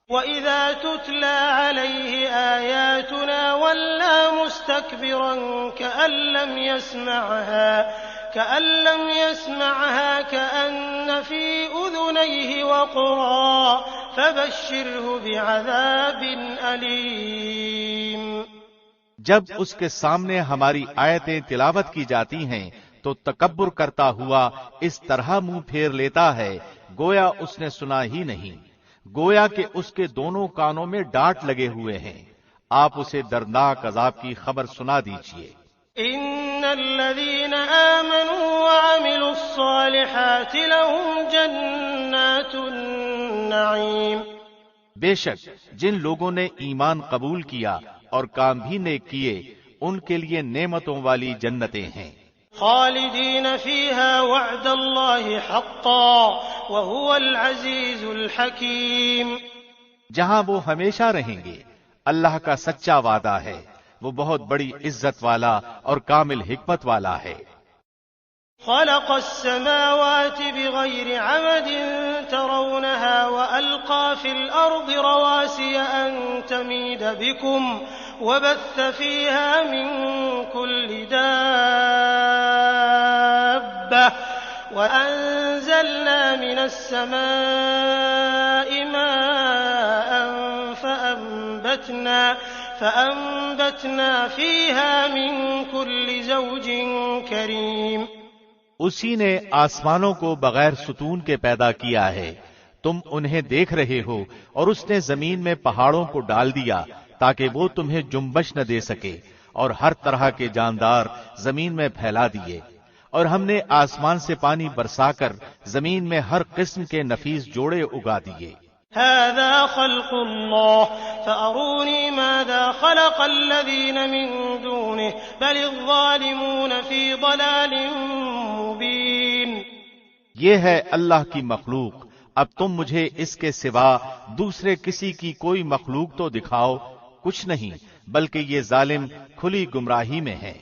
وَإِذَا تُتْلَى عَلَيْهِ آيَاتُنَا وَلَّى مُسْتَكْبِرًا كَأَن لَّمْ كأن لم يسمعها كأن في أذنيه وقرا فبشره بعذاب أليم۔ جب اس کے سامنے ہماری آیتیں تلاوت کی جاتی ہیں تو تکبر کرتا ہوا اس طرح منہ پھیر لیتا ہے گویا اس نے سنا ہی نہیں، گویا کہ اس کے دونوں کانوں میں ڈانٹ لگے ہوئے ہیں۔ آپ اسے دردناک عذاب کی خبر سنا دیجئے۔ إن الذين آمنوا وعملوا الصالحات لهم جنات النعيم۔ بے شک جن لوگوں نے ایمان قبول کیا اور کام بھی نیک کیے ان کے لیے نعمتوں والی جنتیں ہیں، خالدين فيها وعد الله حقا وهو العزيز الحكيم۔ جہاں وہ ہمیشہ رہیں گے، اللہ کا سچا وعدہ ہے، وہ بہت بڑی عزت والا اور کامل حکمت والا ہے۔ خلق السماوات بغير عمد ترونها وألقى في الأرض رواسي أن تميد بكم وبث فيها من كل دابة وأنزلنا من السماء ماء فأنبتنا فيها من كل زوج كريم۔ اسی نے آسمانوں کو بغیر ستون کے پیدا کیا ہے، تم انہیں دیکھ رہے ہو، اور اس نے زمین میں پہاڑوں کو ڈال دیا تاکہ وہ تمہیں جنبش نہ دے سکے، اور ہر طرح کے جاندار زمین میں پھیلا دیے، اور ہم نے آسمان سے پانی برسا کر زمین میں ہر قسم کے نفیس جوڑے اگا دیے۔ هذا خلق الله فأروني ماذا خلق الذين من دونه بل الظالمون في ضلال مبين۔ یہ ہے اللہ کی مخلوق، اب تم مجھے اس کے سوا دوسرے کسی کی کوئی مخلوق تو دکھاؤ، کچھ نہیں، بلکہ یہ ظالم کھلی گمراہی میں ہے۔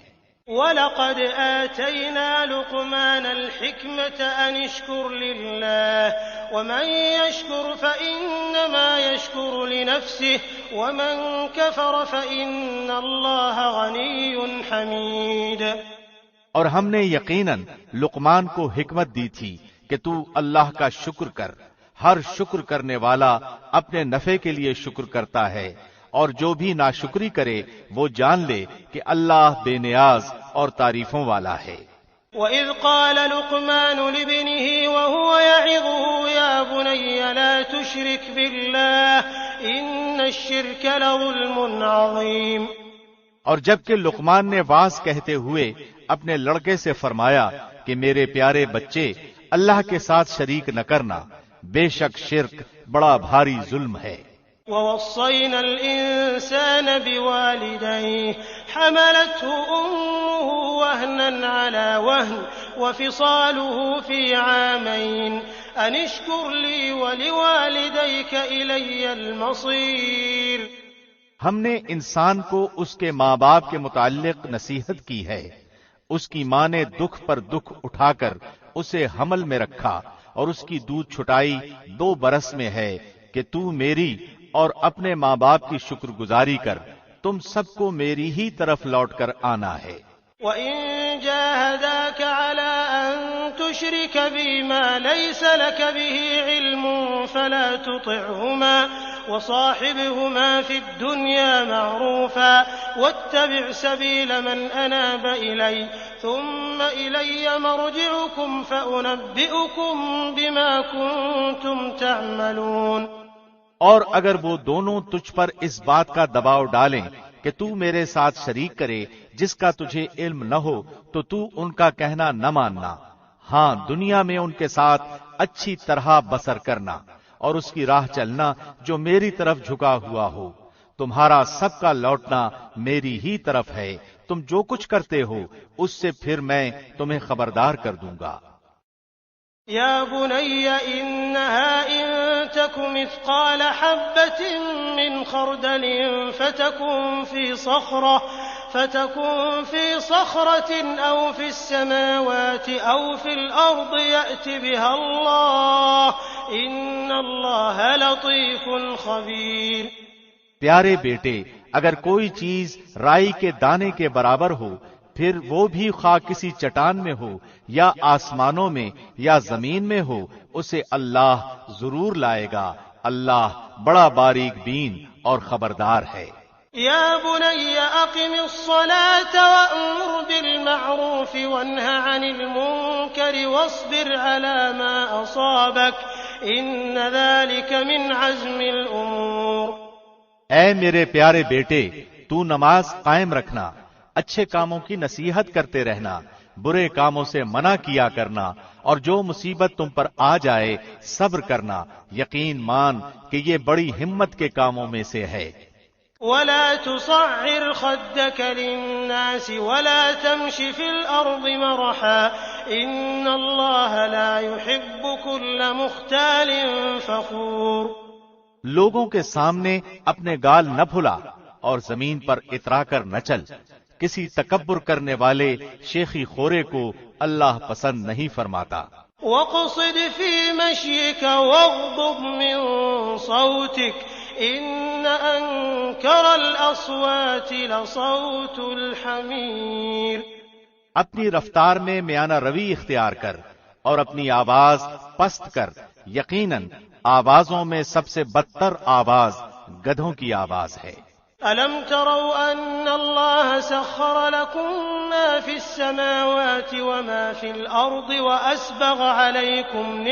وَلَقَدْ آتَيْنَا لُقْمَانَ الْحِكْمَةَ أَنِ اشْكُرْ لِلَّهِ وَمَنْ يَشْكُرْ فَإِنَّمَا يَشْكُرُ لِنَفْسِهِ وَمَنْ كَفَرَ فَإِنَّ اللَّهَ غَنِيٌّ حَمِيدٌ۔ اور ہم نے یقیناً لقمان کو حکمت دی تھی کہ تو اللہ کا شکر کر، ہر شکر کرنے والا اپنے نفع کے لیے شکر کرتا ہے، اور جو بھی ناشکری کرے وہ جان لے کہ اللہ بے نیاز اور تعریفوں والا ہے۔ وَإِذْ قَالَ لُقْمَانُ لِابْنِهِ وَهُوَ يَعِظُهُ يَا بُنَيَّ لَا تُشْرِكْ بِاللَّهِ إِنَّ الشِّرْكَ لَظُلْمٌ عَظِيمٌ۔ اور جبکہ لقمان نے واعظ کہتے ہوئے اپنے لڑکے سے فرمایا کہ میرے پیارے بچے، اللہ کے ساتھ شریک نہ کرنا، بے شک شرک بڑا بھاری ظلم ہے۔ وَوَصَّيْنَا الْإِنسَانَ بِوَالِدَيْهِ حَمَلَتْهُ أُمُّهُ وَهْنًا عَلَى وَهْنٍ وَفِصَالُهُ فِي عَامَيْنِ أَنِ اشْكُرْ لِي وَلِوَالِدَيْكَ إِلَيَّ الْمَصِيرُ۔ ہم نے انسان کو اس کے ماں باپ کے متعلق نصیحت کی ہے، اس کی ماں نے دکھ پر دکھ اٹھا کر اسے حمل میں رکھا، اور اس کی دودھ چھٹائی 2 برس میں ہے کہ تو میری اور اپنے ماں باپ کی شکر گزاری کر، تم سب کو میری ہی طرف لوٹ کر آنا ہے۔ وَإِن جَاهَدَاكَ عَلَىٰ أَن تُشْرِكَ بِي مَا لَيْسَ لَكَ بِهِ عِلْمٌ فَلَا تُطِعْهُمَا وَصَاحِبْهُمَا فِي الدُّنْيَا مَعْرُوفًا وَاتَّبِعْ سَبِيلَ مَنْ أَنَابَ إِلَيَّ ثُمَّ إِلَيَّ مَرْجِعُكُمْ فَأُنَبِّئُكُم بِمَا كُنتُمْ تَعْمَلُونَ۔ اور اگر وہ دونوں تجھ پر اس بات کا دباؤ ڈالیں کہ تو میرے ساتھ شریک کرے جس کا تجھے علم نہ ہو تو تو ان کا کہنا نہ ماننا، ہاں دنیا میں ان کے ساتھ اچھی طرح بسر کرنا اور اس کی راہ چلنا جو میری طرف جھکا ہوا ہو، تمہارا سب کا لوٹنا میری ہی طرف ہے، تم جو کچھ کرتے ہو اس سے پھر میں تمہیں خبردار کر دوں گا۔ يا بني إنها إن تك مثقال حبة من خردل فتكن في صخرة أو في السماوات أو في الأرض يأت بها الله إن الله لطيف خبير۔ پیارے بیٹے، اگر کوئی چیز رائی کے دانے کے برابر ہو پھر وہ بھی خواہ کسی چٹان میں ہو یا آسمانوں میں یا زمین میں ہو، اسے اللہ ضرور لائے گا۔ اللہ بڑا باریک بین اور خبردار ہے۔ يا بني أقم الصلاة وأمر بالمعروف وانه عن المنكر واصبر على ما أصابك إن ذلك من عزم الأمور۔ اے میرے پیارے بیٹے، تو نماز قائم رکھنا، اچھے کاموں کی نصیحت کرتے رہنا، برے کاموں سے منع کیا کرنا، اور جو مصیبت تم پر آ جائے صبر کرنا، یقین مان کہ یہ بڑی ہمت کے کاموں میں سے ہے۔ ولا تصعر خدك للناس ولا تمش في الأرض مرحا إن الله لا يحب كل مختال فخور۔ لوگوں کے سامنے اپنے گال نہ پھلا اور زمین پر اترا کر نہ چل، کسی تکبر کرنے والے شیخی خورے کو اللہ پسند نہیں فرماتا۔ وقصد في مشيك واغضض من صوتك إن أنكر الأصوات لصوت الحمير۔ اپنی رفتار میں میانہ روی اختیار کر اور اپنی آواز پست کر، یقیناً آوازوں میں سب سے بدتر آواز گدھوں کی آواز ہے۔ ألم تروا أن الله سخر لكم ما في السماوات وما في الأرض وأسبغ عليكم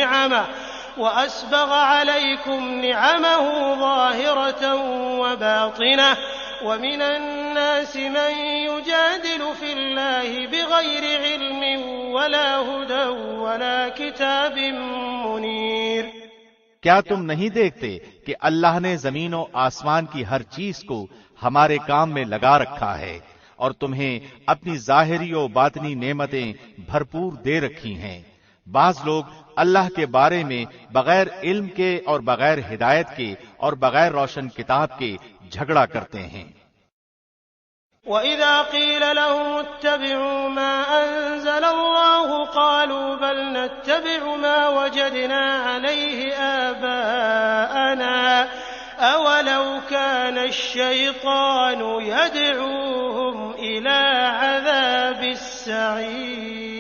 نعمه ظاهرة وباطنة ومن الناس من يجادل في الله بغير علم ولا هدى ولا كتاب منير۔ کیا تم نہیں دیکھتے کہ اللہ نے زمین و آسمان کی ہر چیز کو ہمارے کام میں لگا رکھا ہے اور تمہیں اپنی ظاہری و باطنی نعمتیں بھرپور دے رکھی ہیں؟ بعض لوگ اللہ کے بارے میں بغیر علم کے اور بغیر ہدایت کے اور بغیر روشن کتاب کے جھگڑا کرتے ہیں۔ وَإِذَا قِيلَ لَهُمُ اتَّبِعُوا مَا أَنزَلَ اللَّهُ قَالُوا بَلْ نَتَّبِعُ مَا وَجَدْنَا عَلَيْهِ آبَاءَنَا أَوَلَوْ كَانَ الشَّيْطَانُ يَدْعُوهُمْ إِلَى عَذَابِ السَّعِيرِ۔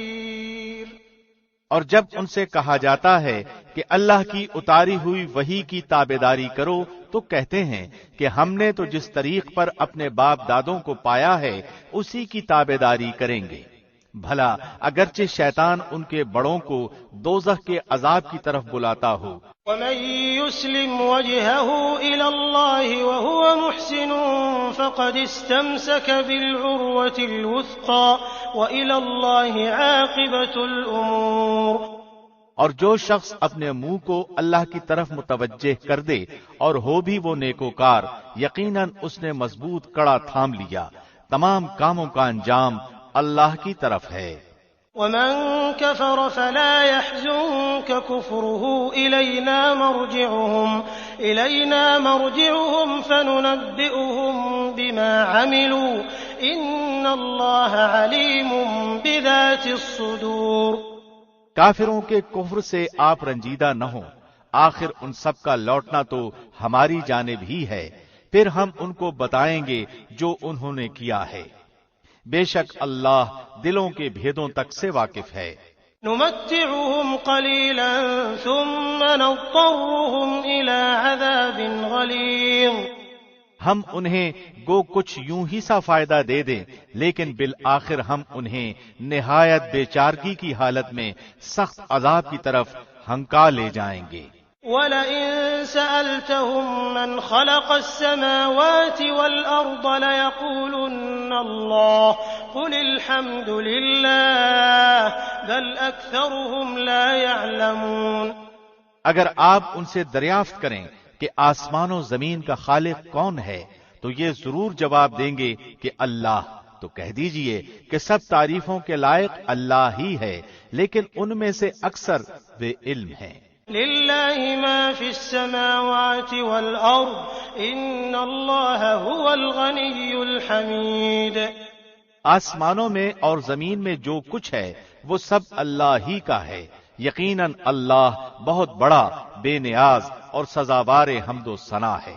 اور جب ان سے کہا جاتا ہے کہ اللہ کی اتاری ہوئی وحی کی تابعداری کرو تو کہتے ہیں کہ ہم نے تو جس طریق پر اپنے باپ دادوں کو پایا ہے اسی کی تابعداری کریں گے۔ بھلا اگرچہ شیطان ان کے بڑوں کو دوزخ کے عذاب کی طرف بلاتا ہو۔ وَمَن يُسْلِمْ وَجْهَهُ إِلَى اللَّهِ وَهُوَ مُحْسِنٌ فَقَدِ اسْتَمْسَكَ بِالْعُرْوَةِ الْوُثْقَى وَإِلَى اللَّهِ عَاقِبَةُ الْأُمُورِ۔ اور جو شخص اپنے منہ کو اللہ کی طرف متوجہ کر دے اور ہو بھی وہ نیکوکار، یقیناً اس نے مضبوط کڑا تھام لیا، تمام کاموں کا انجام اللہ کی طرف ہے۔ وَمَن كَفَرَ فَلَا يَحْزُنكَ كُفْرُهُ إِلَيْنَا مَرْجِعُهُمْ فَنُنَبِّئُهُم بِمَا عَمِلُوا إِنَّ اللَّهَ عَلِيمٌ بِذَاتِ الصُّدُورِ۔ کافروں کے کفر سے آپ رنجیدہ نہ ہوں، آخر ان سب کا لوٹنا تو ہماری جانب ہی ہے، پھر ہم ان کو بتائیں گے جو انہوں نے کیا ہے۔ بے شک اللہ دلوں کے بھیدوں تک سے واقف ہے۔ نمتعهم قليلا ثم نضطرهم إلى عذاب غليظ۔ ہم انہیں گو کچھ یوں ہی سا فائدہ دے دیں، لیکن بالآخر ہم انہیں نہایت بے چارگی کی حالت میں سخت عذاب کی طرف ہنکا لے جائیں گے۔ وَلَئِن سَأَلْتَهُم مَّنْ خَلَقَ السَّمَاوَاتِ وَالْأَرْضَ لَيَقُولُنَّ اللَّهُ قُلِ الْحَمْدُ لِلَّهِ بَلْ أَكْثَرُهُمْ لَا يَعْلَمُونَ۔ اگر آپ ان سے دریافت کریں کہ آسمان و زمین کا خالق کون ہے تو یہ ضرور جواب دیں گے کہ اللہ، تو کہہ دیجئے کہ سب تعریفوں کے لائق اللہ ہی ہے، لیکن ان میں سے اکثر بے علم ہیں۔ لِلَّهِ مَا فِي السَّمَاوَاتِ وَالْأَرْضِ إِنَّ اللَّهَ هُوَ الْغَنِيُّ الْحَمِيدُ۔ آسمانوں میں اور زمین میں جو کچھ ہے وہ سب اللہ ہی کا ہے، یقیناً اللہ بہت بڑا، بے نیاز اور سزاوار حمد و ثنا ہے۔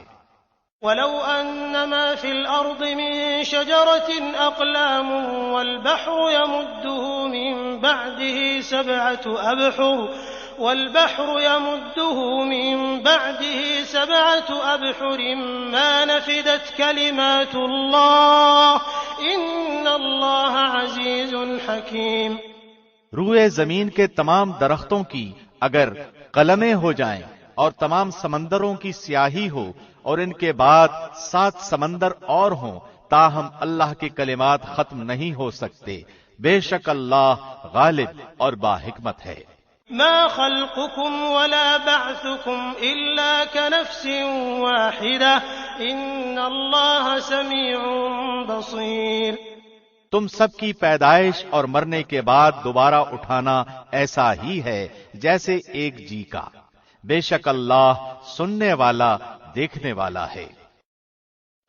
ولو أن ما في الأرض من شجرة أقلام والبحر يمده من بعده سبعة أبحر ما نفدت كلمات الله إن الله عزيز حكيم۔ روئے زمین کے تمام درختوں کی اگر قلمیں ہو جائیں اور تمام سمندروں کی سیاہی ہو اور ان کے بعد 7 سمندر اور ہوں تاہم اللہ کے کلمات ختم نہیں ہو سکتے، بے شک اللہ غالب اور باحکمت ہے۔ ما خلقكم ولا بعثكم إلا كنفس واحدة إن الله سميع بصير۔ تم سب کی پیدائش اور مرنے کے بعد دوبارہ اٹھانا ایسا ہی ہے جیسے ایک جی کا، بے شک اللہ سننے والا دیکھنے والا ہے۔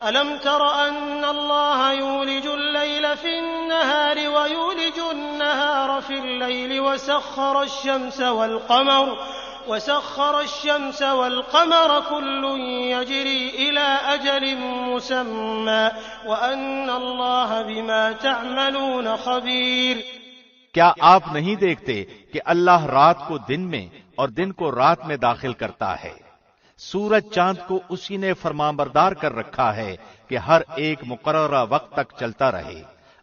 ألم تر أن الله يولج الليل في النهار ويولج النهار في الليل وسخر الشمس والقمر كل يجري إلى أجل مسمى وأن الله بما تعملون خبير۔ کیا آپ نہیں دیکھتے کہ اللہ رات کو دن میں اور دن کو رات میں داخل کرتا ہے؟ سورج چاند کو اسی نے فرمانبردار کر رکھا ہے کہ ہر ایک مقررہ وقت تک چلتا رہے۔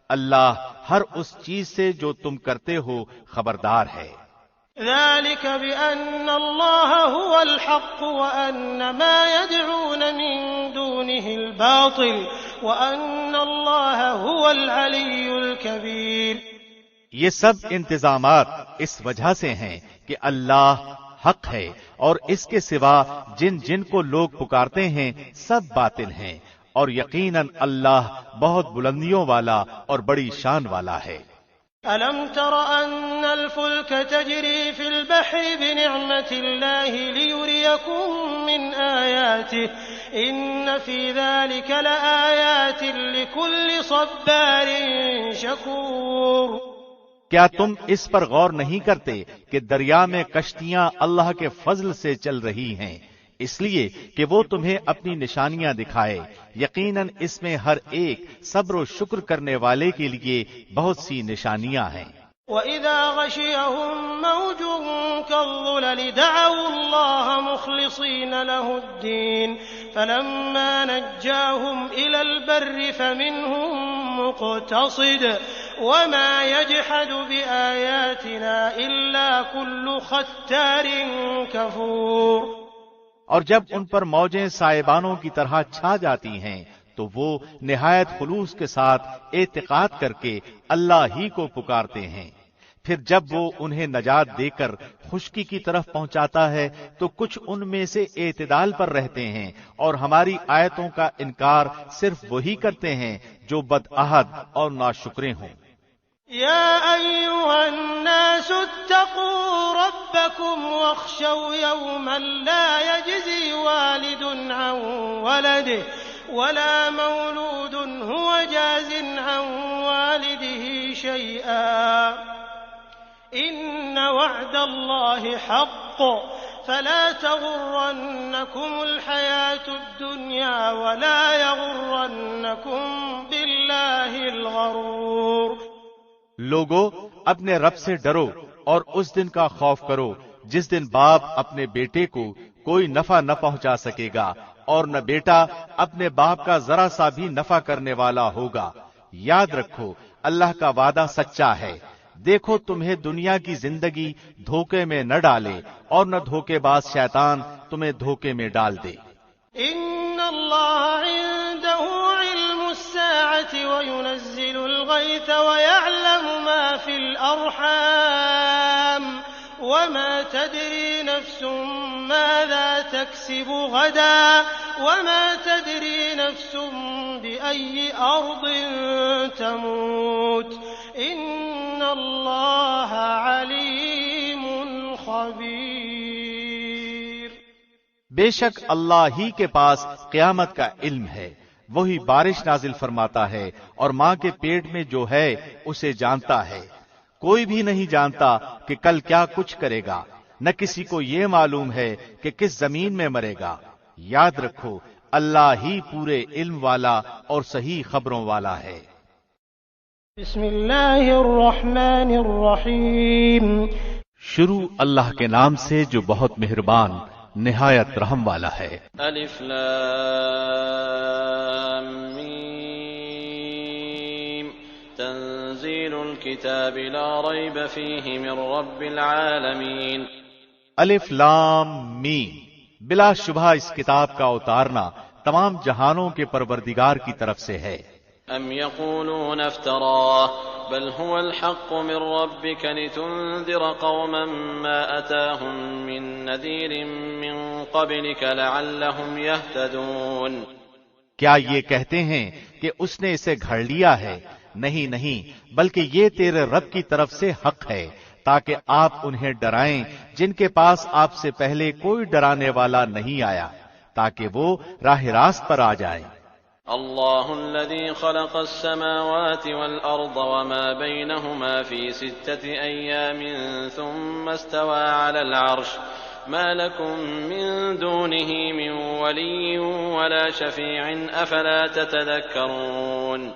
اللہ ہر اس چیز سے جو تم کرتے ہو خبردار ہے۔ ذلك بأن الله هو الحق وأن ما يدعون من دونه الباطل وأن الله هو العلي الكبير۔ یہ سب انتظامات اس وجہ سے ہیں کہ اللہ حق ہے اور اس کے سوا جن جن کو لوگ پکارتے ہیں سب باطل ہیں، اور یقیناً اللہ بہت بلندیوں والا اور بڑی شان والا ہے۔ ألم تر أن الفلك تجري في البحر بنعمة الله ليريكم من آياته إن في ذلك لآيات لكل صبار شكور۔ کیا تم اس پر غور نہیں کرتے کہ دریا میں کشتیاں اللہ کے فضل سے چل رہی ہیں اس لیے کہ وہ تمہیں اپنی نشانیاں دکھائے، یقیناً اس میں ہر ایک صبر و شکر کرنے والے کے لیے بہت سی نشانیاں ہیں۔ وَإِذَا غَشِيَهُم مَّوْجٌ كَالظُّلَلِ دَعَوُا اللَّهَ مُخْلِصِينَ لَهُ الدِّينَ فَلَمَّا نَجَّاهُمْ إِلَى الْبَرِّ فَمِنْهُم مُّقْتَصِدٌ وَمَا يَجْحَدُ بِآيَاتِنَا إِلَّا كُلُّ خَتَّارٍ كَفُورٍ۔ اور جب ان پر موجیں سائبانوں کی طرح چھا جاتی ہیں تو وہ نہایت خلوص کے ساتھ اعتقاد کر کے اللہ ہی کو پکارتے ہیں، پھر جب وہ انہیں نجات دے کر خشکی کی طرف پہنچاتا ہے تو کچھ ان میں سے اعتدال پر رہتے ہیں اور ہماری آیتوں کا انکار صرف وہی کرتے ہیں جو بدعہد اور ناشکرے ہوں۔ يا أيها الناس اتقوا ربكم واخشوا يوما لا يجزي والد عن ولده ولا مولود هو جاز عن والده شيئا إن وعد الله حق فلا تغرنكم الحياة الدنيا ولا يغرنكم بالله الغرور۔ لوگو اپنے رب سے ڈرو اور اس دن کا خوف کرو جس دن باپ اپنے بیٹے کو کوئی نفع نہ پہنچا سکے گا اور نہ بیٹا اپنے باپ کا ذرا سا بھی نفع کرنے والا ہوگا۔ یاد رکھو اللہ کا وعدہ سچا ہے، دیکھو تمہیں دنیا کی زندگی دھوکے میں نہ ڈالے اور نہ دھوکے باز شیطان تمہیں دھوکے میں ڈال دے۔ ان اللہ عنده علم الساعة وينزل الغيث ويعلم ما في الأرحام وما تدري نفس ماذا تكسب غدا وما تدري نفس بأي أرض تموت إن الله عليم خبير۔ بے شک اللہ ہی کے پاس قیامت کا علم ہے، وہی بارش نازل فرماتا ہے اور ماں کے پیٹ میں جو ہے اسے جانتا ہے۔ کوئی بھی نہیں جانتا کہ کل کیا کچھ کرے گا، نہ کسی کو یہ معلوم ہے کہ کس زمین میں مرے گا۔ یاد رکھو اللہ ہی پورے علم والا اور صحیح خبروں والا ہے۔ بسم اللہ الرحمن الرحیم۔ شروع اللہ کے نام سے جو بہت مہربان نہایت رحم والا ہے۔ الف لام میم تنزیل الكتاب لا ریب فیہ من رب العالمین۔ الف لام میم، بلا شبہ اس کتاب کا اتارنا تمام جہانوں کے پروردگار کی طرف سے ہے۔ ام یقولون افتراه بل هو الحق من ربك لتنذر قوما ما اتاهم من نذير من قبلك لعلهم يهتدون۔ کیا یہ کہتے ہیں کہ اس نے اسے گھڑ لیا ہے؟ نہیں نہیں، بلکہ یہ تیرے رب کی طرف سے حق ہے تاکہ آپ انہیں ڈرائیں جن کے پاس آپ سے پہلے کوئی ڈرانے والا نہیں آیا، تاکہ وہ راہ راست پر آ جائیں۔ اللہ الذي خلق السماوات والأرض وما بينهما في 6 أيام ثم استوى على العرش ما لكم من دونه من ولي ولا شفيع أفلا تتذكرون۔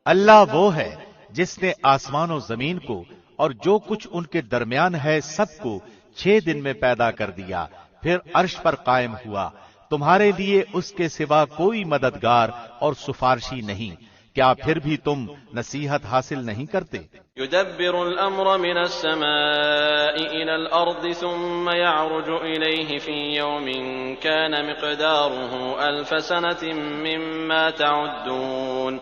اللہ وہ ہے جس نے آسمان و زمین کو اور جو کچھ ان کے درمیان ہے سب کو 6 دن میں پیدا کر دیا، پھر عرش پر قائم ہوا، تمہارے لیے اس کے سوا کوئی مددگار اور سفارشی نہیں، کیا پھر بھی تم نصیحت حاصل نہیں کرتے؟ يدبر الأمر من السماء إلى الأرض ثم يعرج إليه في يوم كان مقداره 1000 سنة مما تعدون۔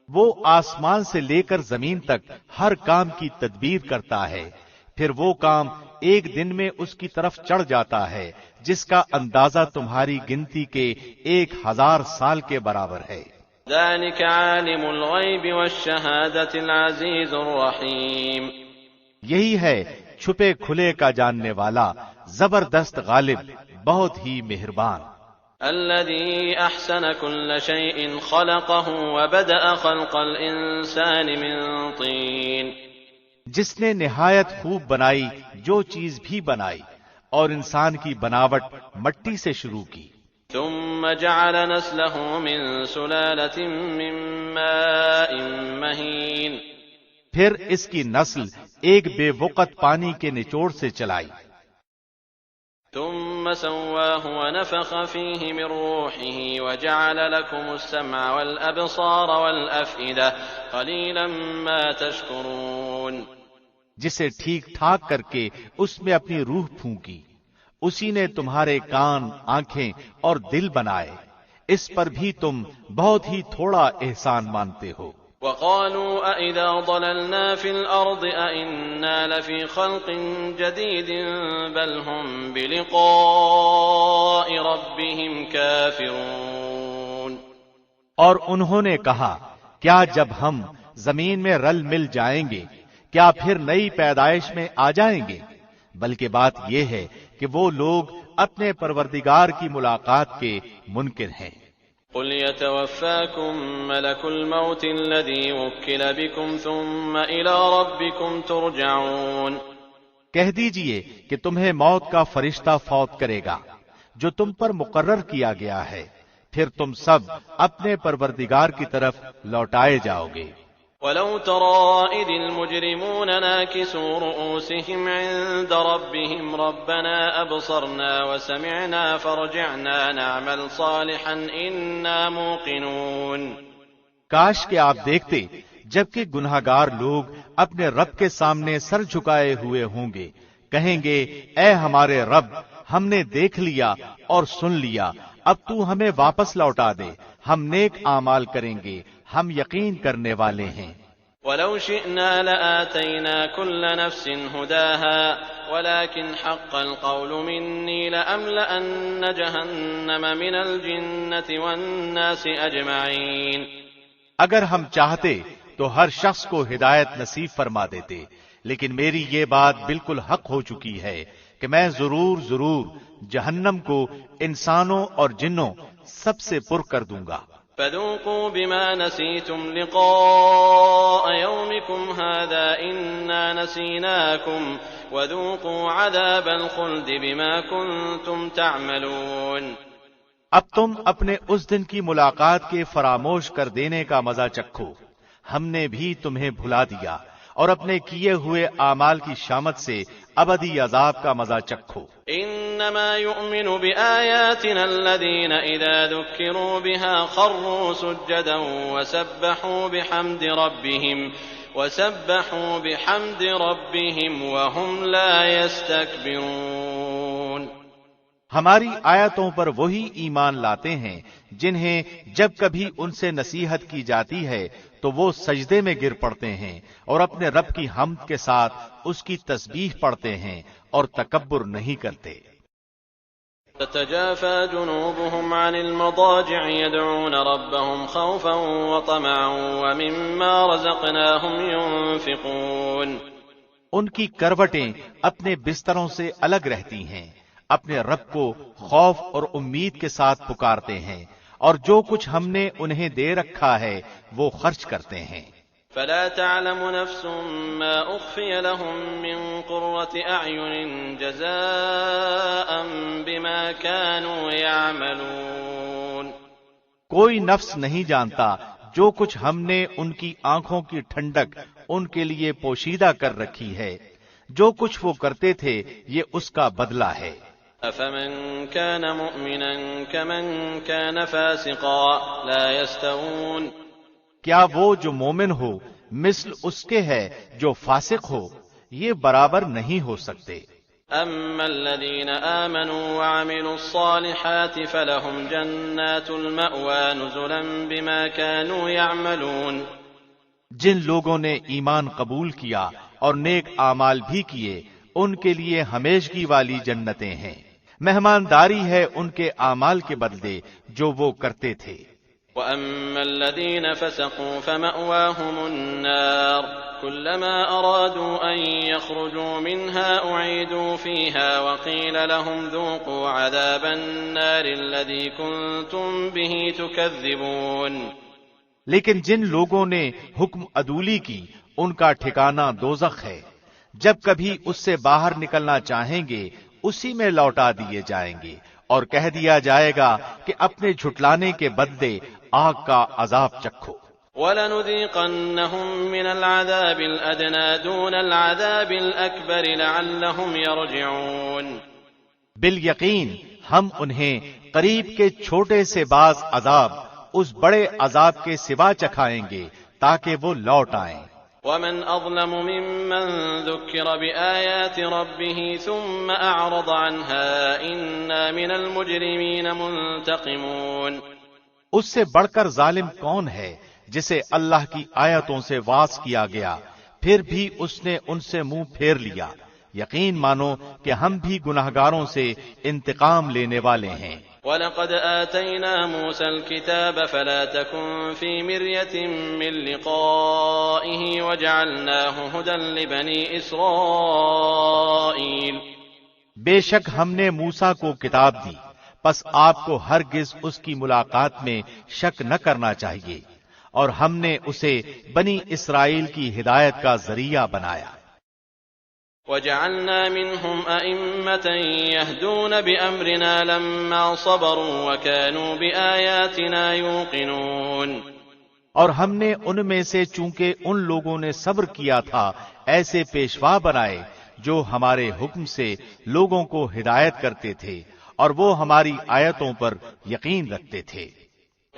وہ آسمان سے لے کر زمین تک ہر کام کی تدبیر کرتا ہے، پھر وہ کام ایک دن میں اس کی طرف چڑھ جاتا ہے جس کا اندازہ تمہاری گنتی کے 1000 سال کے برابر ہے۔ ذلك عالم الغیب والشہادة العزیز الرحیم۔ یہی ہے چھپے کھلے کا جاننے والا، زبردست غالب، بہت ہی مہربان۔ الذي احسن كل شيء خلقه وبدأ خلق الانسان من طين۔ جس نے نہایت خوب بنائی جو چیز بھی بنائی اور انسان کی بناوٹ مٹی سے شروع کی۔ ثم جعل نسله من سلالة من ماء مهين۔ پھر اس کی نسل ایک بے وقت پانی کے نچوڑ سے چلائی۔ ثم سواه ونفخ فيه من روحه وجعل لكم السمع والأبصار والأفئدة قليلا ما تشكرون۔ جسے ٹھیک ٹھاک کر کے اس میں اپنی روح پھونکی، اسی نے تمہارے کان، آنکھیں اور دل بنائے، اس پر بھی تم بہت ہی تھوڑا احسان مانتے ہو۔ وقالوا أإذا ضللنا في الأرض أإنا لفي خلق جديد بل هم بلقاء ربهم كافرون۔ اور انہوں نے کہا، کیا جب ہم زمین میں رل مل جائیں گے کیا پھر نئی پیدائش میں آ جائیں گے؟ بلکہ بات یہ ہے کہ وہ لوگ اپنے پروردگار کی ملاقات کے منکر ہیں۔ قل يتوفاكم ملك الموت الذي وكل بكم ثم إلى ربكم ترجعون۔ کہہ دیجئے کہ تمہیں موت کا فرشتہ فوت کرے گا جو تم پر مقرر کیا گیا ہے، پھر تم سب اپنے پروردگار کی طرف لوٹائے جاؤ گے۔ وَلَوْ تَرَىٰ إِذِ الْمُجْرِمُونَ نَاكِسُو رُءُوسِهِمْ عِندَ رَبِّهِمْ رَبَّنَا أَبْصَرْنَا وَسَمِعْنَا فَارْجِعْنَا نَعْمَلْ صَالِحًا إِنَّا مُوقِنُونَ۔ کاش کہ آپ دیکھتے جبکہ گناہگار لوگ اپنے رب کے سامنے سر جھکائے ہوئے ہوں گے، کہیں گے اے ہمارے رب، ہم نے دیکھ لیا اور سن لیا، اب تو ہمیں واپس لوٹا دے، ہم نیک اعمال کریں گے، ہم یقین کرنے والے ہیں۔ وَلَوْ شِئْنَا لَآتَيْنَا كُلَّ نَفْسٍ هُدَاهَا وَلَكِنْ حَقَّ الْقَوْلُ مِنِّي لَأَمْلَأَنَّ جَهَنَّمَ مِنَ الْجِنَّةِ وَالنَّاسِ أَجْمَعِينَ۔ اگر ہم چاہتے تو ہر شخص کو ہدایت نصیب فرما دیتے، لیکن میری یہ بات بالکل حق ہو چکی ہے کہ میں ضرور جہنم کو انسانوں اور جنوں سب سے پر کر دوں گا۔ فَذُوقُوا بِمَا نَسِيتُمْ لِقَاءَ يَوْمِكُمْ هَذَا إِنَّا نَسِينَاكُمْ وَذُوقُوا عَذَابَ الْخُلْدِ بِمَا كُنتُمْ تَعْمَلُونَ۔ اب تم اپنے اس دن کی ملاقات کے فراموش کر دینے کا مزہ چکھو، ہم نے بھی تمہیں بھلا دیا، اور اپنے کیے ہوئے اعمال کی شامت سے ابدی عذاب کا مزہ چکھو۔ انما يؤمن بآياتنا الذين اذا ذكروا بها خروا سجدا وسبحوا بحمد ربهم وهم لا يستكبرون۔ ہماری آیتوں پر وہی ایمان لاتے ہیں جنہیں جب کبھی ان سے نصیحت کی جاتی ہے تو وہ سجدے میں گر پڑتے ہیں اور اپنے رب کی حمد کے ساتھ اس کی تسبیح پڑھتے ہیں اور تکبر نہیں کرتے۔ تتجافى جنوبهم عن المضاجع يدعون ربهم خوفا وطمعا ومما رزقناهم ينفقون۔ ان کی کروٹیں اپنے بستروں سے الگ رہتی ہیں، اپنے رب کو خوف اور امید کے ساتھ پکارتے ہیں، اور جو کچھ ہم نے انہیں دے رکھا ہے وہ خرچ کرتے ہیں۔ فلا تعلم نفس ما اخفي لهم من قرة اعين جزاء بما كانوا يعملون۔ کوئی نفس نہیں جانتا جو کچھ ہم نے ان کی آنکھوں کی ٹھنڈک ان کے لیے پوشیدہ کر رکھی ہے، جو کچھ وہ کرتے تھے یہ اس کا بدلہ ہے۔ افمن كان مؤمنا كمن كان فاسقا لا يستوون۔ کیا وہ جو مومن ہو مثل اس کے ہے جو فاسق ہو، یہ برابر نہیں ہو سکتے۔ اما الذين آمنوا وعملوا الصالحات فلهم جنات المأوى نزلا بما كانوا يعملون۔ جن لوگوں نے ایمان قبول کیا اور نیک اعمال بھی کیے ان کے لیے ہمیشگی والی جنتیں ہیں، مہمانداری ہے ان کے اعمال کے بدلے جو وہ کرتے تھے۔ وَأَمَّا الَّذِينَ فَسَقُوا فَمَأْوَاهُمُ النَّارُ كُلَّمَا أَرَادُوا أَن يَخْرُجُوا مِنْهَا أُعِيدُوا فِيهَا وَقِيلَ لَهُمْ ذُوقُوا عَذَابَ النَّارِ الَّذِي كُنتُمْ بِهِ تُكَذِّبُونَ۔ لیکن جن لوگوں نے حکم عدولی کی ان کا ٹھکانہ دوزخ ہے، جب کبھی اس سے باہر نکلنا چاہیں گے اسی میں لوٹا دیے جائیں گے، اور کہہ دیا جائے گا کہ اپنے جھٹلانے کے بدلے آگ کا عذاب چکھو۔ وَلَنُذِيقَنَّهُم مِّنَ الْعَذَابِ الْأَدْنَىٰ دُونَ الْعَذَابِ الْأَكْبَرِ لَعَلَّهُمْ يَرْجِعُونَ۔ بالیقین ہم انہیں قریب کے چھوٹے سے باز عذاب اس بڑے عذاب کے سوا چکھائیں گے تاکہ وہ لوٹ آئیں۔ وَمَنْ أَظْلَمُ مِمَّن ذُكِّرَ بِآيَاتِ رَبِّهِ ثُمَّ أَعْرَضَ عَنْهَا إِنَّا مِنَ الْمُجْرِمِينَ مُنْتَقِمُونَ۔ اس سے بڑھ کر ظالم کون ہے جسے اللہ کی آیتوں سے واعظ کیا گیا پھر بھی اس نے ان سے منہ پھیر لیا۔ یقین مانو کہ ہم بھی گناہگاروں سے انتقام لینے والے ہیں۔ وَلَقَدْ آتَيْنَا مُوسَى الْكِتَابَ فَلَا تَكُنْ فِي مِرْيَةٍ مِّن لِّقَائِهِ وَجَعَلْنَاهُ هُدًى لِّبَنِي إِسْرَائِيلَ۔ بے شک ہم نے موسیٰ کو کتاب دی، پس آپ کو ہرگز اس کی ملاقات میں شک نہ کرنا چاہیے، اور ہم نے اسے بنی اسرائیل کی ہدایت کا ذریعہ بنایا۔ وَجَعَلْنَا مِنْهُمْ أَئِمَّةً يَهْدُونَ بِأَمْرِنَا لَمَّا صَبَرُوا وَكَانُوا بِآيَاتِنَا يُوقِنُونَ۔ اور ہم نے ان میں سے چونکہ ان لوگوں نے صبر کیا تھا ایسے پیشوا بنائے جو ہمارے حکم سے لوگوں کو ہدایت کرتے تھے اور وہ ہماری آیتوں پر یقین رکھتے تھے۔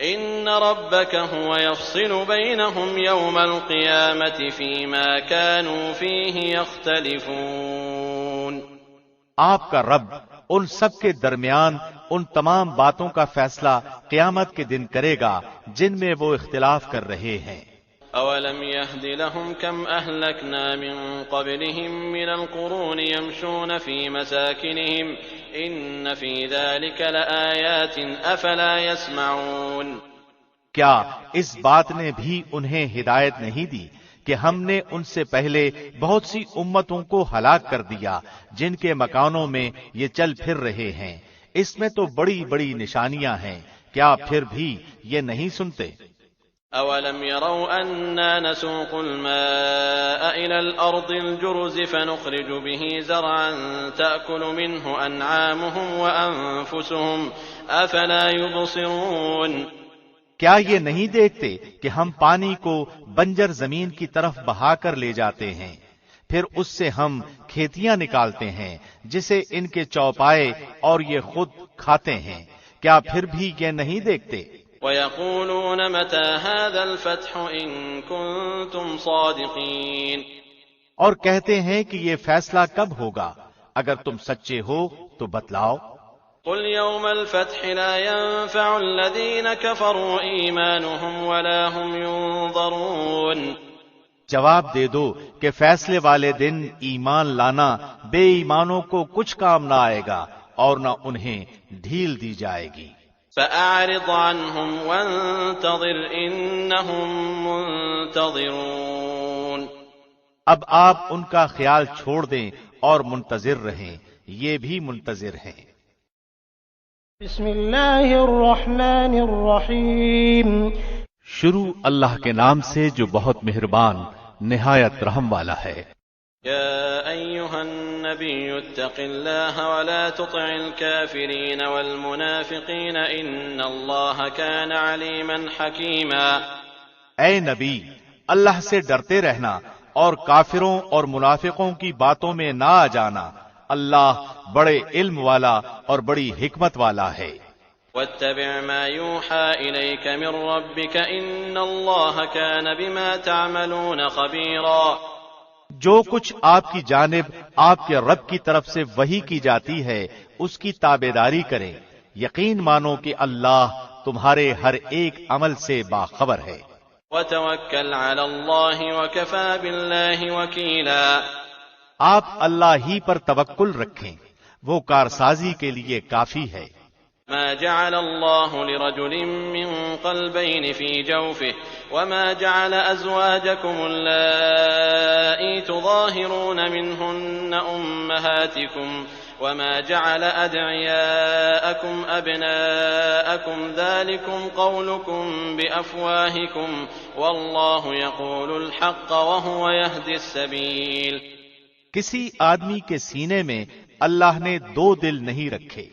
إِنَّ رَبَّكَ هُوَ يَفْصِلُ بَيْنَهُمْ يَوْمَ الْقِيَامَةِ فِيمَا كَانُوا فِيهِ يَخْتَلِفُونَ۔ آپ کا رب ان سب کے درمیان ان تمام باتوں کا فیصلہ قیامت کے دن کرے گا جن میں وہ اختلاف کر رہے ہیں۔ أَوَلَمْ يَهْدِ لَهُمْ كَمْ أَهْلَكْنَا مِن قَبْلِهِم مِّنَ الْقُرُونِ يَمْشُونَ فِي مَسَاكِنِهِمْ إِنَّ فِي ذَلِكَ لَآيَاتٍ أَفَلَا يَسْمَعُونَ۔ کیا اس بات نے بھی انہیں ہدایت نہیں دی کہ ہم نے ان سے پہلے بہت سی امتوں کو ہلاک کر دیا جن کے مکانوں میں یہ چل پھر رہے ہیں، اس میں تو بڑی بڑی نشانیاں ہیں، کیا پھر بھی یہ نہیں سنتے؟ أولم يروا أنا نسوق الماء إلى الأرض الجرز فنخرج به زرعا تأكل منه أنعامهم وأنفسهم أفلا يبصرون؟ کیا یہ نہیں دیکھتے کہ ہم پانی کو بنجر زمین کی طرف بہا کر لے جاتے ہیں، پھر اس سے ہم کھیتیاں نکالتے ہیں جسے ان کے چوپائے اور یہ خود کھاتے ہیں، کیا پھر بھی یہ نہیں دیکھتے؟ وَيَقُولُونَ مَتَى هَذَا الْفَتْحُ إِن كُنتُمْ صَادِقِينَ، اور کہتے ہیں کہ یہ فیصلہ کب ہوگا، اگر تم سچے ہو تو بتلاؤ۔ قُلْ يَوْمَ الْفَتْحِ لَا يَنفَعُ الَّذِينَ كَفَرُوا إِيمَانُهُمْ وَلَا هُمْ يُنظَرُونَ، جواب دے دو کہ فیصلے والے دن ایمان لانا بے ایمانوں کو کچھ کام نہ آئے گا اور نہ انہیں ڈھیل دی جائے گی۔ فَأَعْرِضْ عَنْهُمْ وَانتَظِرْ إِنَّهُمْ مُنتَظِرُونَ، اب آپ ان کا خیال چھوڑ دیں اور منتظر رہیں، یہ بھی منتظر ہیں۔ بسم اللہ الرحمن الرحیم، شروع اللہ کے نام سے جو بہت مہربان نہایت رحم والا ہے۔ يا أيها النبي اتق الله ولا تطع الكافرين والمنافقين إن الله كان عليما حكيما، اے نبی، اللہ سے ڈرتے رہنا اور کافروں اور منافقوں کی باتوں میں نہ آ جانا، اللہ بڑے علم والا اور بڑی حکمت والا ہے۔ واتبع ما يوحى إليك من ربك إن الله كان بما تعملون خبيرا، جو کچھ آپ کی جانب آپ کے رب کی طرف سے وحی کی جاتی ہے اس کی تابعداری کریں، یقین مانو کہ اللہ تمہارے ہر ایک عمل سے باخبر ہے۔ وتوكل على الله وكفى بالله وكيلا، آپ اللہ ہی پر توکل رکھیں، وہ کارسازی کے لیے کافی ہے۔ ما جعل الله لرجل من قلبين في جوفه وما جعل أزواجكم اللائي تظاهرون منهن أمهاتكم وما جعل أدعياءكم أبناءكم ذلكم قولكم بأفواهكم والله يقول الحق وهو يهدي السبيل، کسی آدمی کے سینے میں اللہ نے دو دل نہیں رکھے،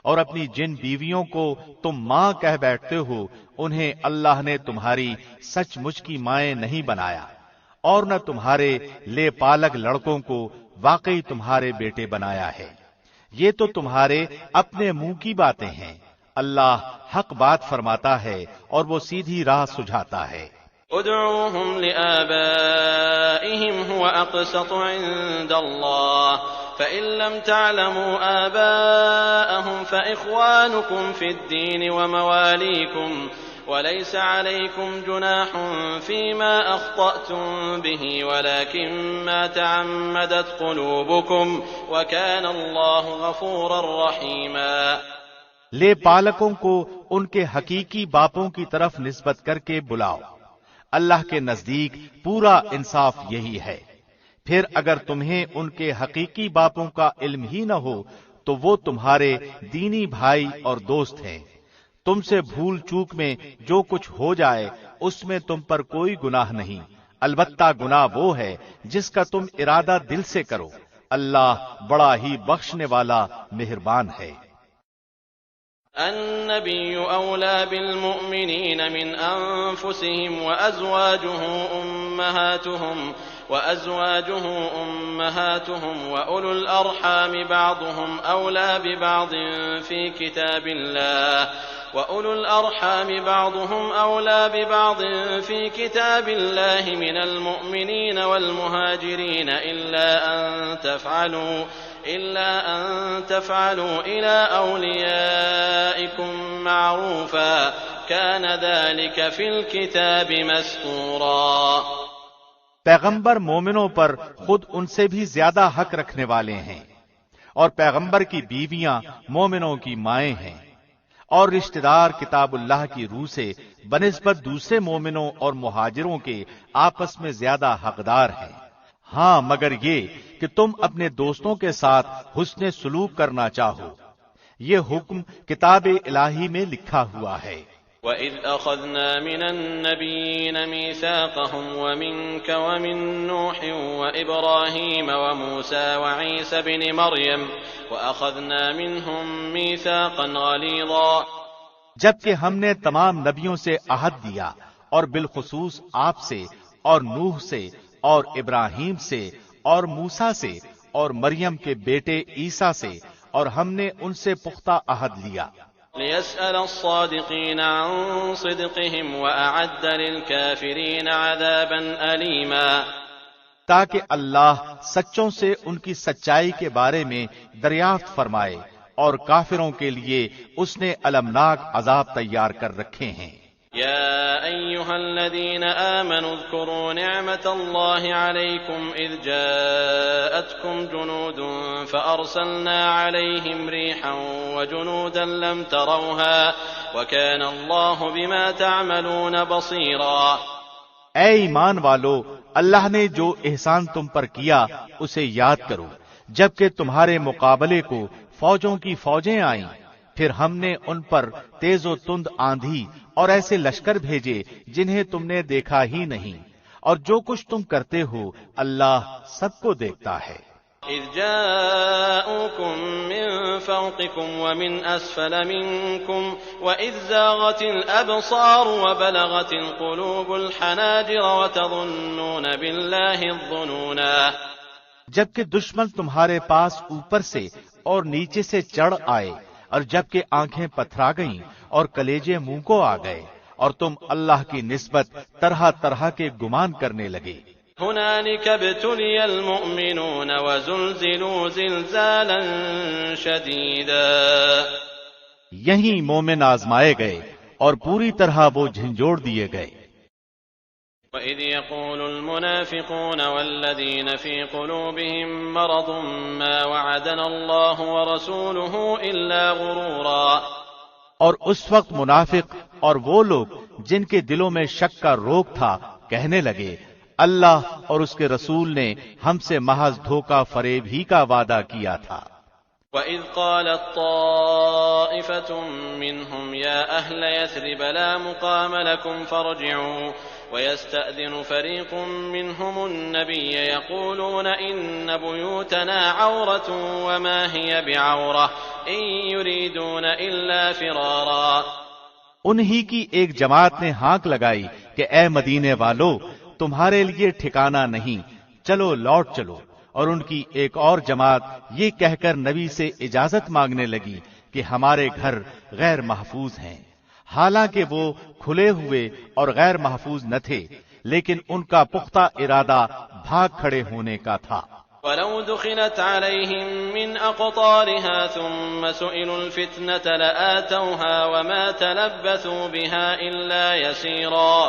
اور اپنی جن بیویوں کو تم ماں کہہ بیٹھتے ہو انہیں اللہ نے تمہاری سچ مچ کی مائیں نہیں بنایا، اور نہ تمہارے لے پالک لڑکوں کو واقعی تمہارے بیٹے بنایا ہے، یہ تو تمہارے اپنے منہ کی باتیں ہیں، اللہ حق بات فرماتا ہے اور وہ سیدھی راہ سجھاتا ہے۔ ادعوهم لآبائهم هو أقسط عند الله فإن لم تعلموا آباءهم فإخوانكم في الدين ومواليكم وليس عليكم جناح فيما أخطأتم به ولكن ما تعمدت قلوبكم وكان الله غفورا رحيما، لے پالکوں کو ان کے حقیقی باپوں کی طرف نسبت کر کے بلاؤ، اللہ کے نزدیک پورا انصاف یہی ہے، پھر اگر تمہیں ان کے حقیقی باپوں کا علم ہی نہ ہو تو وہ تمہارے دینی بھائی اور دوست ہیں، تم سے بھول چوک میں جو کچھ ہو جائے اس میں تم پر کوئی گناہ نہیں، البتہ گناہ وہ ہے جس کا تم ارادہ دل سے کرو، اللہ بڑا ہی بخشنے والا مہربان ہے۔ النبي أولى بالمؤمنين من أنفسهم وأزواجه أمهاتهم وأولو الأرحام بعضهم أولى ببعض في كتاب الله من المؤمنين والمهاجرين إلا أن تفعلوا إلى أوليائكم معروفا كان ذلك في الكتاب مسطورا، پیغمبر مومنوں پر خود ان سے بھی زیادہ حق رکھنے والے ہیں، اور پیغمبر کی بیویاں مومنوں کی مائیں ہیں، اور رشتہ دار کتاب اللہ کی روح سے بنسبت دوسرے مومنوں اور مہاجروں کے آپس میں زیادہ حقدار ہیں، ہاں مگر یہ کہ تم اپنے دوستوں کے ساتھ حسن سلوک کرنا چاہو، یہ حکم کتاب الہی میں لکھا ہوا ہے۔ وَإِذْ أَخَذْنَا مِنَ النَّبِيِّينَ مِيثَاقَهُمْ وَمِنكَ وَمِن نُّوحٍ وَإِبْرَاهِيمَ وَمُوسَىٰ وَعِيسَى ابْنِ مَرْيَمَ وَأَخَذْنَا مِنْهُم مِّيثَاقًا غَلِيظًا۔ جبکہ ہم نے تمام نبیوں سے عہد دیا اور بالخصوص آپ سے اور نوح سے اور ابراہیم سے اور موسیٰ سے اور مریم کے بیٹے عیسیٰ سے، اور ہم نے ان سے پختہ عہد لیا۔ لِيَسْأَلَ الصَّادِقِينَ عَن صِدْقِهِمْ وَأَعَدَّ لِلْكَافِرِينَ عَذَابًا أَلِيمًا، تاکہ اللہ سچوں سے ان کی سچائی کے بارے میں دریافت فرمائے، اور کافروں کے لیے اس نے المناک عذاب تیار کر رکھے ہیں۔ يا أيها الذين آمنوا اذكروا نعمة الله عليكم إذ جاءتكم جنود فأرسلنا عليهم ريحا وجنودا لم تروها وكان الله بما تعملون بصيرا۔ اے ایمان والو، اللہ نے جو احسان تم پر کیا اسے یاد کرو، جبکہ تمہارے مقابلے کو فوجوں کی فوجیں آئیں، پھر ہم نے ان پر تیز و تند آندھی اور ایسے لشکر بھیجے جنہیں تم نے دیکھا ہی نہیں، اور جو کچھ تم کرتے ہو اللہ سب کو دیکھتا ہے۔ إذ جاءوكم من فوقكم ومن أسفل منكم وإذ زاغت الأبصار وبلغت القلوب الحناجر وتظنون بالله الظنونا، جبکہ دشمن تمہارے پاس اوپر سے اور نیچے سے چڑھ آئے، اور جبکہ آنکھیں پتھرا گئیں اور کلیجے منہ کو آ گئے، اور تم اللہ کی نسبت طرح طرح کے گمان کرنے لگے۔ هنالك ابتلي المؤمنون وزلزلوا زلزالا شديدا، یہیں مومن آزمائے گئے اور پوری طرح وہ جھنجھوڑ دیے گئے۔ وَإِذْ يَقُولُ الْمُنَافِقُونَ وَالَّذِينَ فِي قُلُوبِهِم مَّرَضٌ مَّا وَعَدَنَا اللَّهُ وَرَسُولُهُ إِلَّا غُرُورًا، اور اس وقت منافق اور وہ لوگ جن کے دلوں میں شک کا روگ تھا کہنے لگے، اللہ اور اس کے رسول نے ہم سے محض دھوکہ فریب ہی کا وعدہ کیا تھا۔ وَإِذْ قَالَت طَّائِفَةٌ مِّنْهُمْ يَا أَهْلَ يَثْرِبَ لَا مُقَامَ لَكُمْ فَارْجِعُوا وَيَسْتَأْذِنُ فَرِيقٌ مِّنْهُمُ النَّبِيَّ يَقُولُونَ إِنَّ بُيُوتَنَا عَوْرَةٌ وَمَا هِيَ بِعَوْرَةٍ إِن يُرِيدُونَ إِلَّا فِرَارًا۔ انہی کی ایک جماعت نے ہانک لگائی کہ اے مدینے والو، تمہارے لیے ٹھکانہ نہیں، چلو لوٹ چلو، اور ان کی ایک اور جماعت یہ کہہ کر نبی سے اجازت مانگنے لگی کہ ہمارے گھر غیر محفوظ ہیں، حالانکہ وہ کھلے ہوئے اور غیر محفوظ نہ تھے، لیکن ان کا پختہ ارادہ بھاگ کھڑے ہونے کا تھا۔ وَلَوْ دُخِلَتْ عَلَيْهِم مِّنْ أَقْطَارِهَا ثُمَّ سُئِلُوا الْفِتْنَةَ لَآتَوْهَا وَمَا تَلَبَّثُوا بِهَا إِلَّا يَسِيرًا،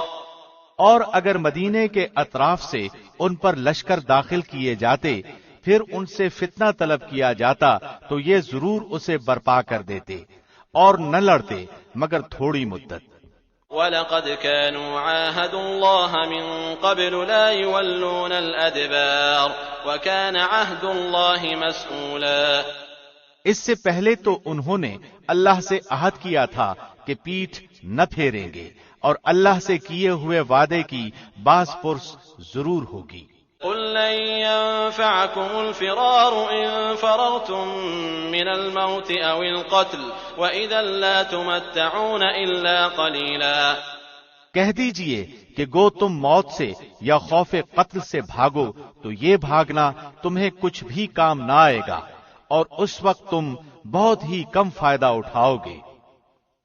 اور اگر مدینے کے اطراف سے ان پر لشکر داخل کیے جاتے، پھر ان سے فتنہ طلب کیا جاتا تو یہ ضرور اسے برپا کر دیتے اور نہ لڑتے مگر تھوڑی مدت۔ وَلَقَدْ كَانُوا عَاهَدُوا اللَّهَ مِن قَبْلُ لَا يُوَلُّونَ الْأَدْبَارَ وَكَانَ عَهْدُ اللَّهِ مَسْئُولًا، اس سے پہلے تو انہوں نے اللہ سے عہد کیا تھا کہ پیٹھ نہ پھیریں گے، اور اللہ سے کیے ہوئے وعدے کی باز پرس ضرور ہوگی۔ قُل لَّن يَنفَعَكُمُ الْفِرَارُ إِن فَرَرْتُم مِّنَ الْمَوْتِ أَوِ الْقَتْلِ وَإِذًا لَّا تُمَتَّعُونَ إِلَّا قَلِيلًا، کہہ دیجئے کہ گو تم موت سے یا خوف قتل سے بھاگو تو یہ بھاگنا تمہیں کچھ بھی کام نہ آئے گا، اور اس وقت تم بہت ہی کم فائدہ اٹھاؤ گے۔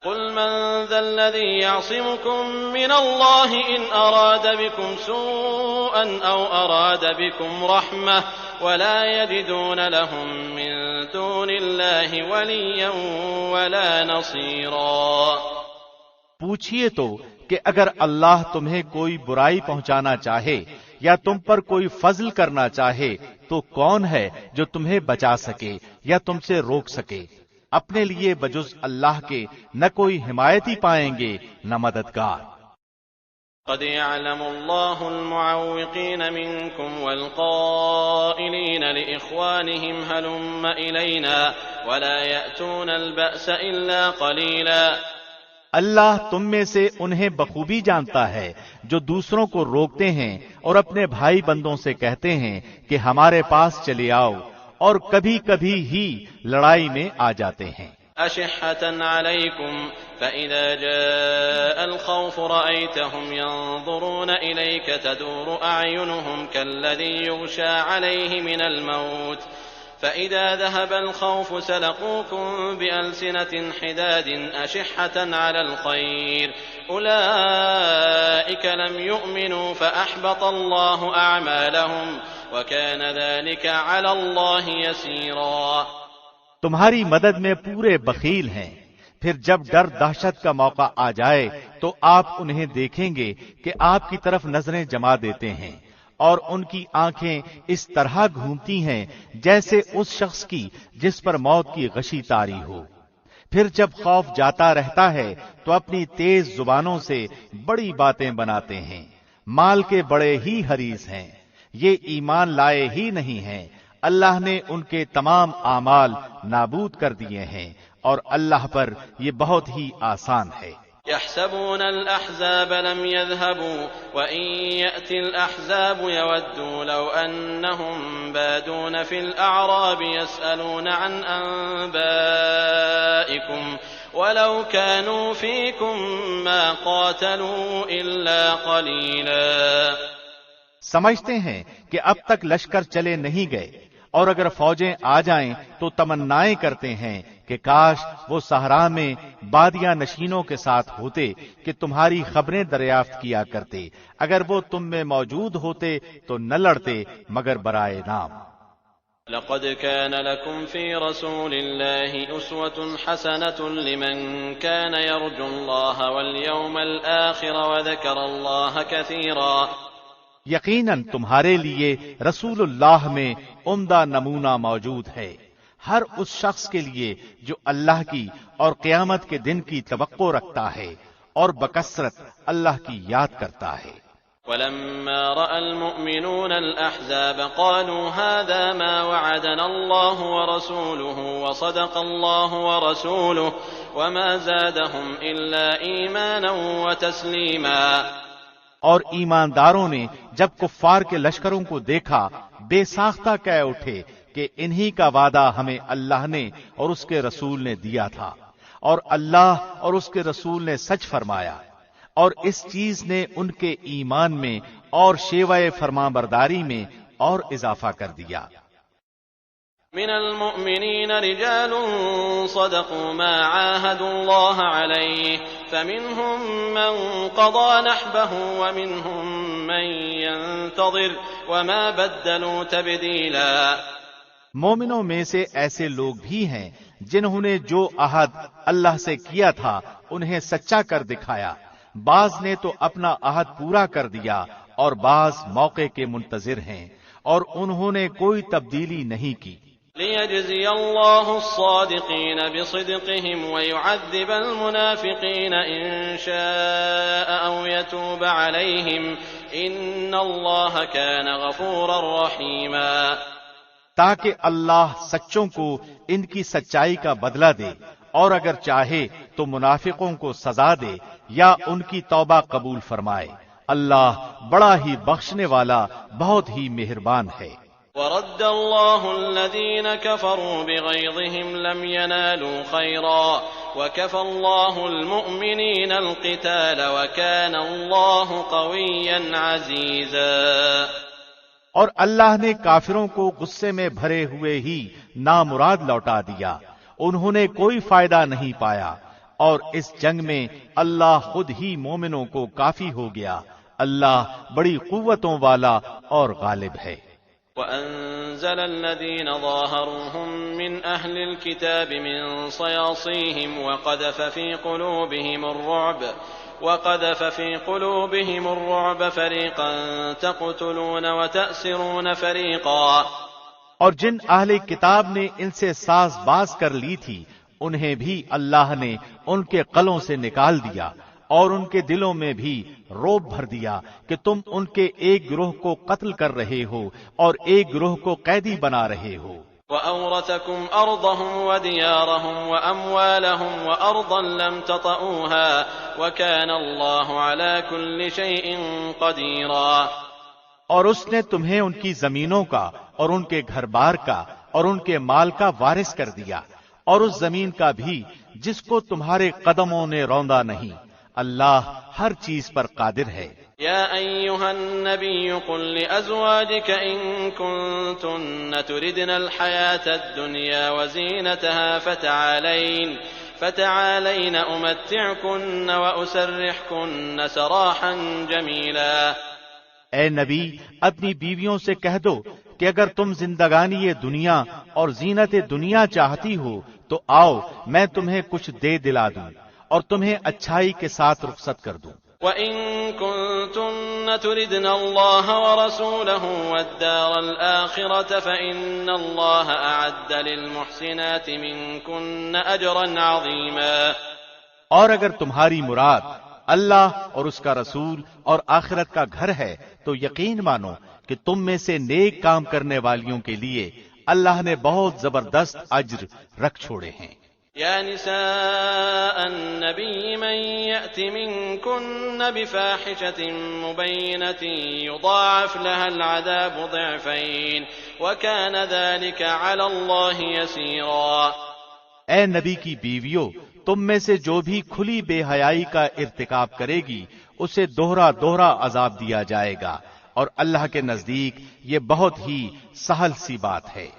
قُلْ مَن ذَا الَّذِي يَعْصِمُكُم مِّنَ اللَّهِ إِنْ أَرَادَ بِكُمْ سُوءًا أَوْ أَرَادَ بِكُمْ رَحْمَةً وَلَا يَجِدُونَ لَهُم مِّن دُونِ اللَّهِ وَلِيًّا وَلَا نَصِيرًا۔ پوچھئے تو کہ اگر اللہ تمہیں کوئی برائی پہنچانا چاہے یا تم پر کوئی فضل کرنا چاہے تو کون ہے جو تمہیں بچا سکے یا تم سے روک سکے؟ اپنے لیے بجز اللہ کے نہ کوئی حمایتی پائیں گے نہ مددگار۔ قد يعلم الله المعوقين منكم والقائلين لإخوانهم هلم إلينا ولا يأتون البأس إلا قليلا، اللہ تم میں سے انہیں بخوبی جانتا ہے جو دوسروں کو روکتے ہیں اور اپنے بھائی بندوں سے کہتے ہیں کہ ہمارے پاس چلے آؤ، اور کبھی کبھی ہی لڑائی میں آ جاتے ہیں۔ أشحة عليكم فإذا جاء الخوف رأيتهم ينظرون إليك تدور أعينهم كالذي يغشى عليه من الموت فإذا ذهب الخوف سلقوكم بألسنة حداد أشحة على الخير أولئك لم يؤمنوا فأحبط الله أعمالهم وكان ذلك على الله يسيرا۔ تمہاری مدد میں پورے بخیل ہیں، پھر جب ڈر دہشت کا موقع آ جائے تو آپ انہیں دیکھیں گے کہ آپ کی طرف نظریں جما دیتے ہیں، اور ان کی آنکھیں اس طرح گھومتی ہیں جیسے اس شخص کی جس پر موت کی غشی طاری ہو۔ پھر جب خوف جاتا رہتا ہے تو اپنی تیز زبانوں سے بڑی باتیں بناتے ہیں، مال کے بڑے ہی حریص ہیں، یہ ایمان لائے ہی نہیں ہیں، اللہ نے ان کے تمام اعمال نابود کر دیے ہیں، اور اللہ پر یہ بہت ہی آسان ہے۔ يحسبون الأحزاب لم يذهبوا وإن يأتي الأحزاب يودوا لو أنهم بادون في الأعراب يسألون عن أنبائكم ولو كانوا فيكم ما قاتلوا إلا قليلا۔ سمجھتے ہیں کہ اب تک لشکر چلے نہیں گئے، اور اگر فوجیں آ جائیں تو تمنائیں کرتے ہیں کہ کاش وہ صحرا میں بادیاں نشینوں کے ساتھ ہوتے کہ تمہاری خبریں دریافت کیا کرتے، اگر وہ تم میں موجود ہوتے تو نہ لڑتے مگر برائے نام۔ لقد كان لكم في رسول الله أسوة حسنة لمن كان يرجو الله واليوم الآخر وذكر الله كثيرا۔ یقیناً تمہارے لیے رسول اللہ میں عمدہ نمونہ موجود ہے، ہر اس شخص کے لیے جو اللہ کی اور قیامت کے دن کی توقع رکھتا ہے اور بکثرت اللہ کی یاد کرتا ہے۔ ولما رأى المؤمنون الأحزاب قالوا هذا ما وعدنا الله ورسوله وصدق الله ورسوله وما زادهم إلا إيمانا وتسليما۔ اور ایمانداروں نے جب کفار کے لشکروں کو دیکھا بے ساختہ کہہ اٹھے کہ انہی کا وعدہ ہمیں اللہ نے اور اس کے رسول نے دیا تھا، اور اللہ اور اس کے رسول نے سچ فرمایا، اور اس چیز نے ان کے ایمان میں اور شیوہ فرمانبرداری میں اور اضافہ کر دیا۔ من المؤمنين رجال صدقوا ما عاهدوا الله عليه فمنهم من قضى نحبه ومنهم من ينتظر وما بدلوا تبديلا۔ مومنوں میں سے ایسے لوگ بھی ہیں جنہوں نے جو عہد اللہ سے کیا تھا انہیں سچا کر دکھایا، بعض نے تو اپنا عہد پورا کر دیا اور بعض موقع کے منتظر ہیں، اور انہوں نے کوئی تبدیلی نہیں کی۔ ليجزي الله الصادقين بصدقهم ويعذب المنافقين إن شاء أو يتوب عليهم إن الله كان غفورا رحيما۔ تاکہ اللہ سچوں کو ان کی سچائی کا بدلہ دے، اور اگر چاہے تو منافقوں کو سزا دے یا ان کی توبہ قبول فرمائے، اللہ بڑا ہی بخشنے والا بہت ہی مہربان ہے۔ ورد الله الذين كفروا بغيظهم لم ينالوا خيرا وكفى الله المؤمنين القتال وكان الله قويا عزيزا۔ اور اللہ نے کافروں کو غصے میں بھرے ہوئے ہی نامراد لوٹا دیا، انہوں نے کوئی فائدہ نہیں پایا، اور اس جنگ میں اللہ خود ہی مومنوں کو کافی ہو گیا، اللہ بڑی قوتوں والا اور غالب ہے۔ وأنزل الذين ظاهروهم من أهل الكتاب من صياصيهم وقذف في قلوبهم الرعب فريقا تقتلون وتأسرون فريقا۔ اور جن اہل کتاب نے ان سے ساز باز کر لی تھی انہیں بھی اللہ نے ان کے قلوں سے نکال دیا، اور ان کے دلوں میں بھی روب بھر دیا کہ تم ان کے ایک گروہ کو قتل کر رہے ہو اور ایک گروہ کو قیدی بنا رہے ہو۔ وأورثكم أرضهم وديارهم وأموالهم وأرضا لم تطئوها وكان الله على كل شيء قديرا. اور اس نے تمہیں ان کی زمینوں کا اور ان کے گھر بار کا اور ان کے مال کا وارث کر دیا، اور اس زمین کا بھی جس کو تمہارے قدموں نے روندا نہیں. اللہ ہر چیز پر قادر ہے. يا أيها النبي قل لأزواجك إن كنتن تردن الحياة الدنيا وزينتها فتعالين أمتعكن وأسرحكن سراحا جميلا. اے نبی، اپنی بیویوں سے کہہ دو کہ اگر تم زندگانی دنیا اور زینت دنیا چاہتی ہو تو آؤ، میں تمہیں کچھ دے دلا دوں اور تمہیں اچھائی کے ساتھ رخصت کر دوں. وَإِن كُنتُنَّ تُرِدْنَ اللَّهَ وَرَسُولَهُ وَالدَّارَ الْآخِرَةَ فَإِنَّ اللَّهَ أَعَدَّ لِلْمُحْسِنَاتِ مِنكُنَّ أَجْرًا عَظِيمًا. اور اگر تمہاری مراد اللہ اور اس کا رسول اور آخرت کا گھر ہے تو یقین مانو کہ تم میں سے نیک کام کرنے والیوں کے لیے اللہ نے بہت زبردست اجر رکھ چھوڑے ہیں. يا نساء النبي من يأت منكن بفاحشة مبينة يضاعف لها العذاب ضعفين وكان ذلك على الله يسيرا. اے نبی کی بیویوں، تم میں سے جو بھی کھلی بے حیائی کا ارتکاب کرے گی اسے دوہرا دوہرا عذاب دیا جائے گا، اور اللہ کے نزدیک یہ بہت ہی سہل سی بات ہے.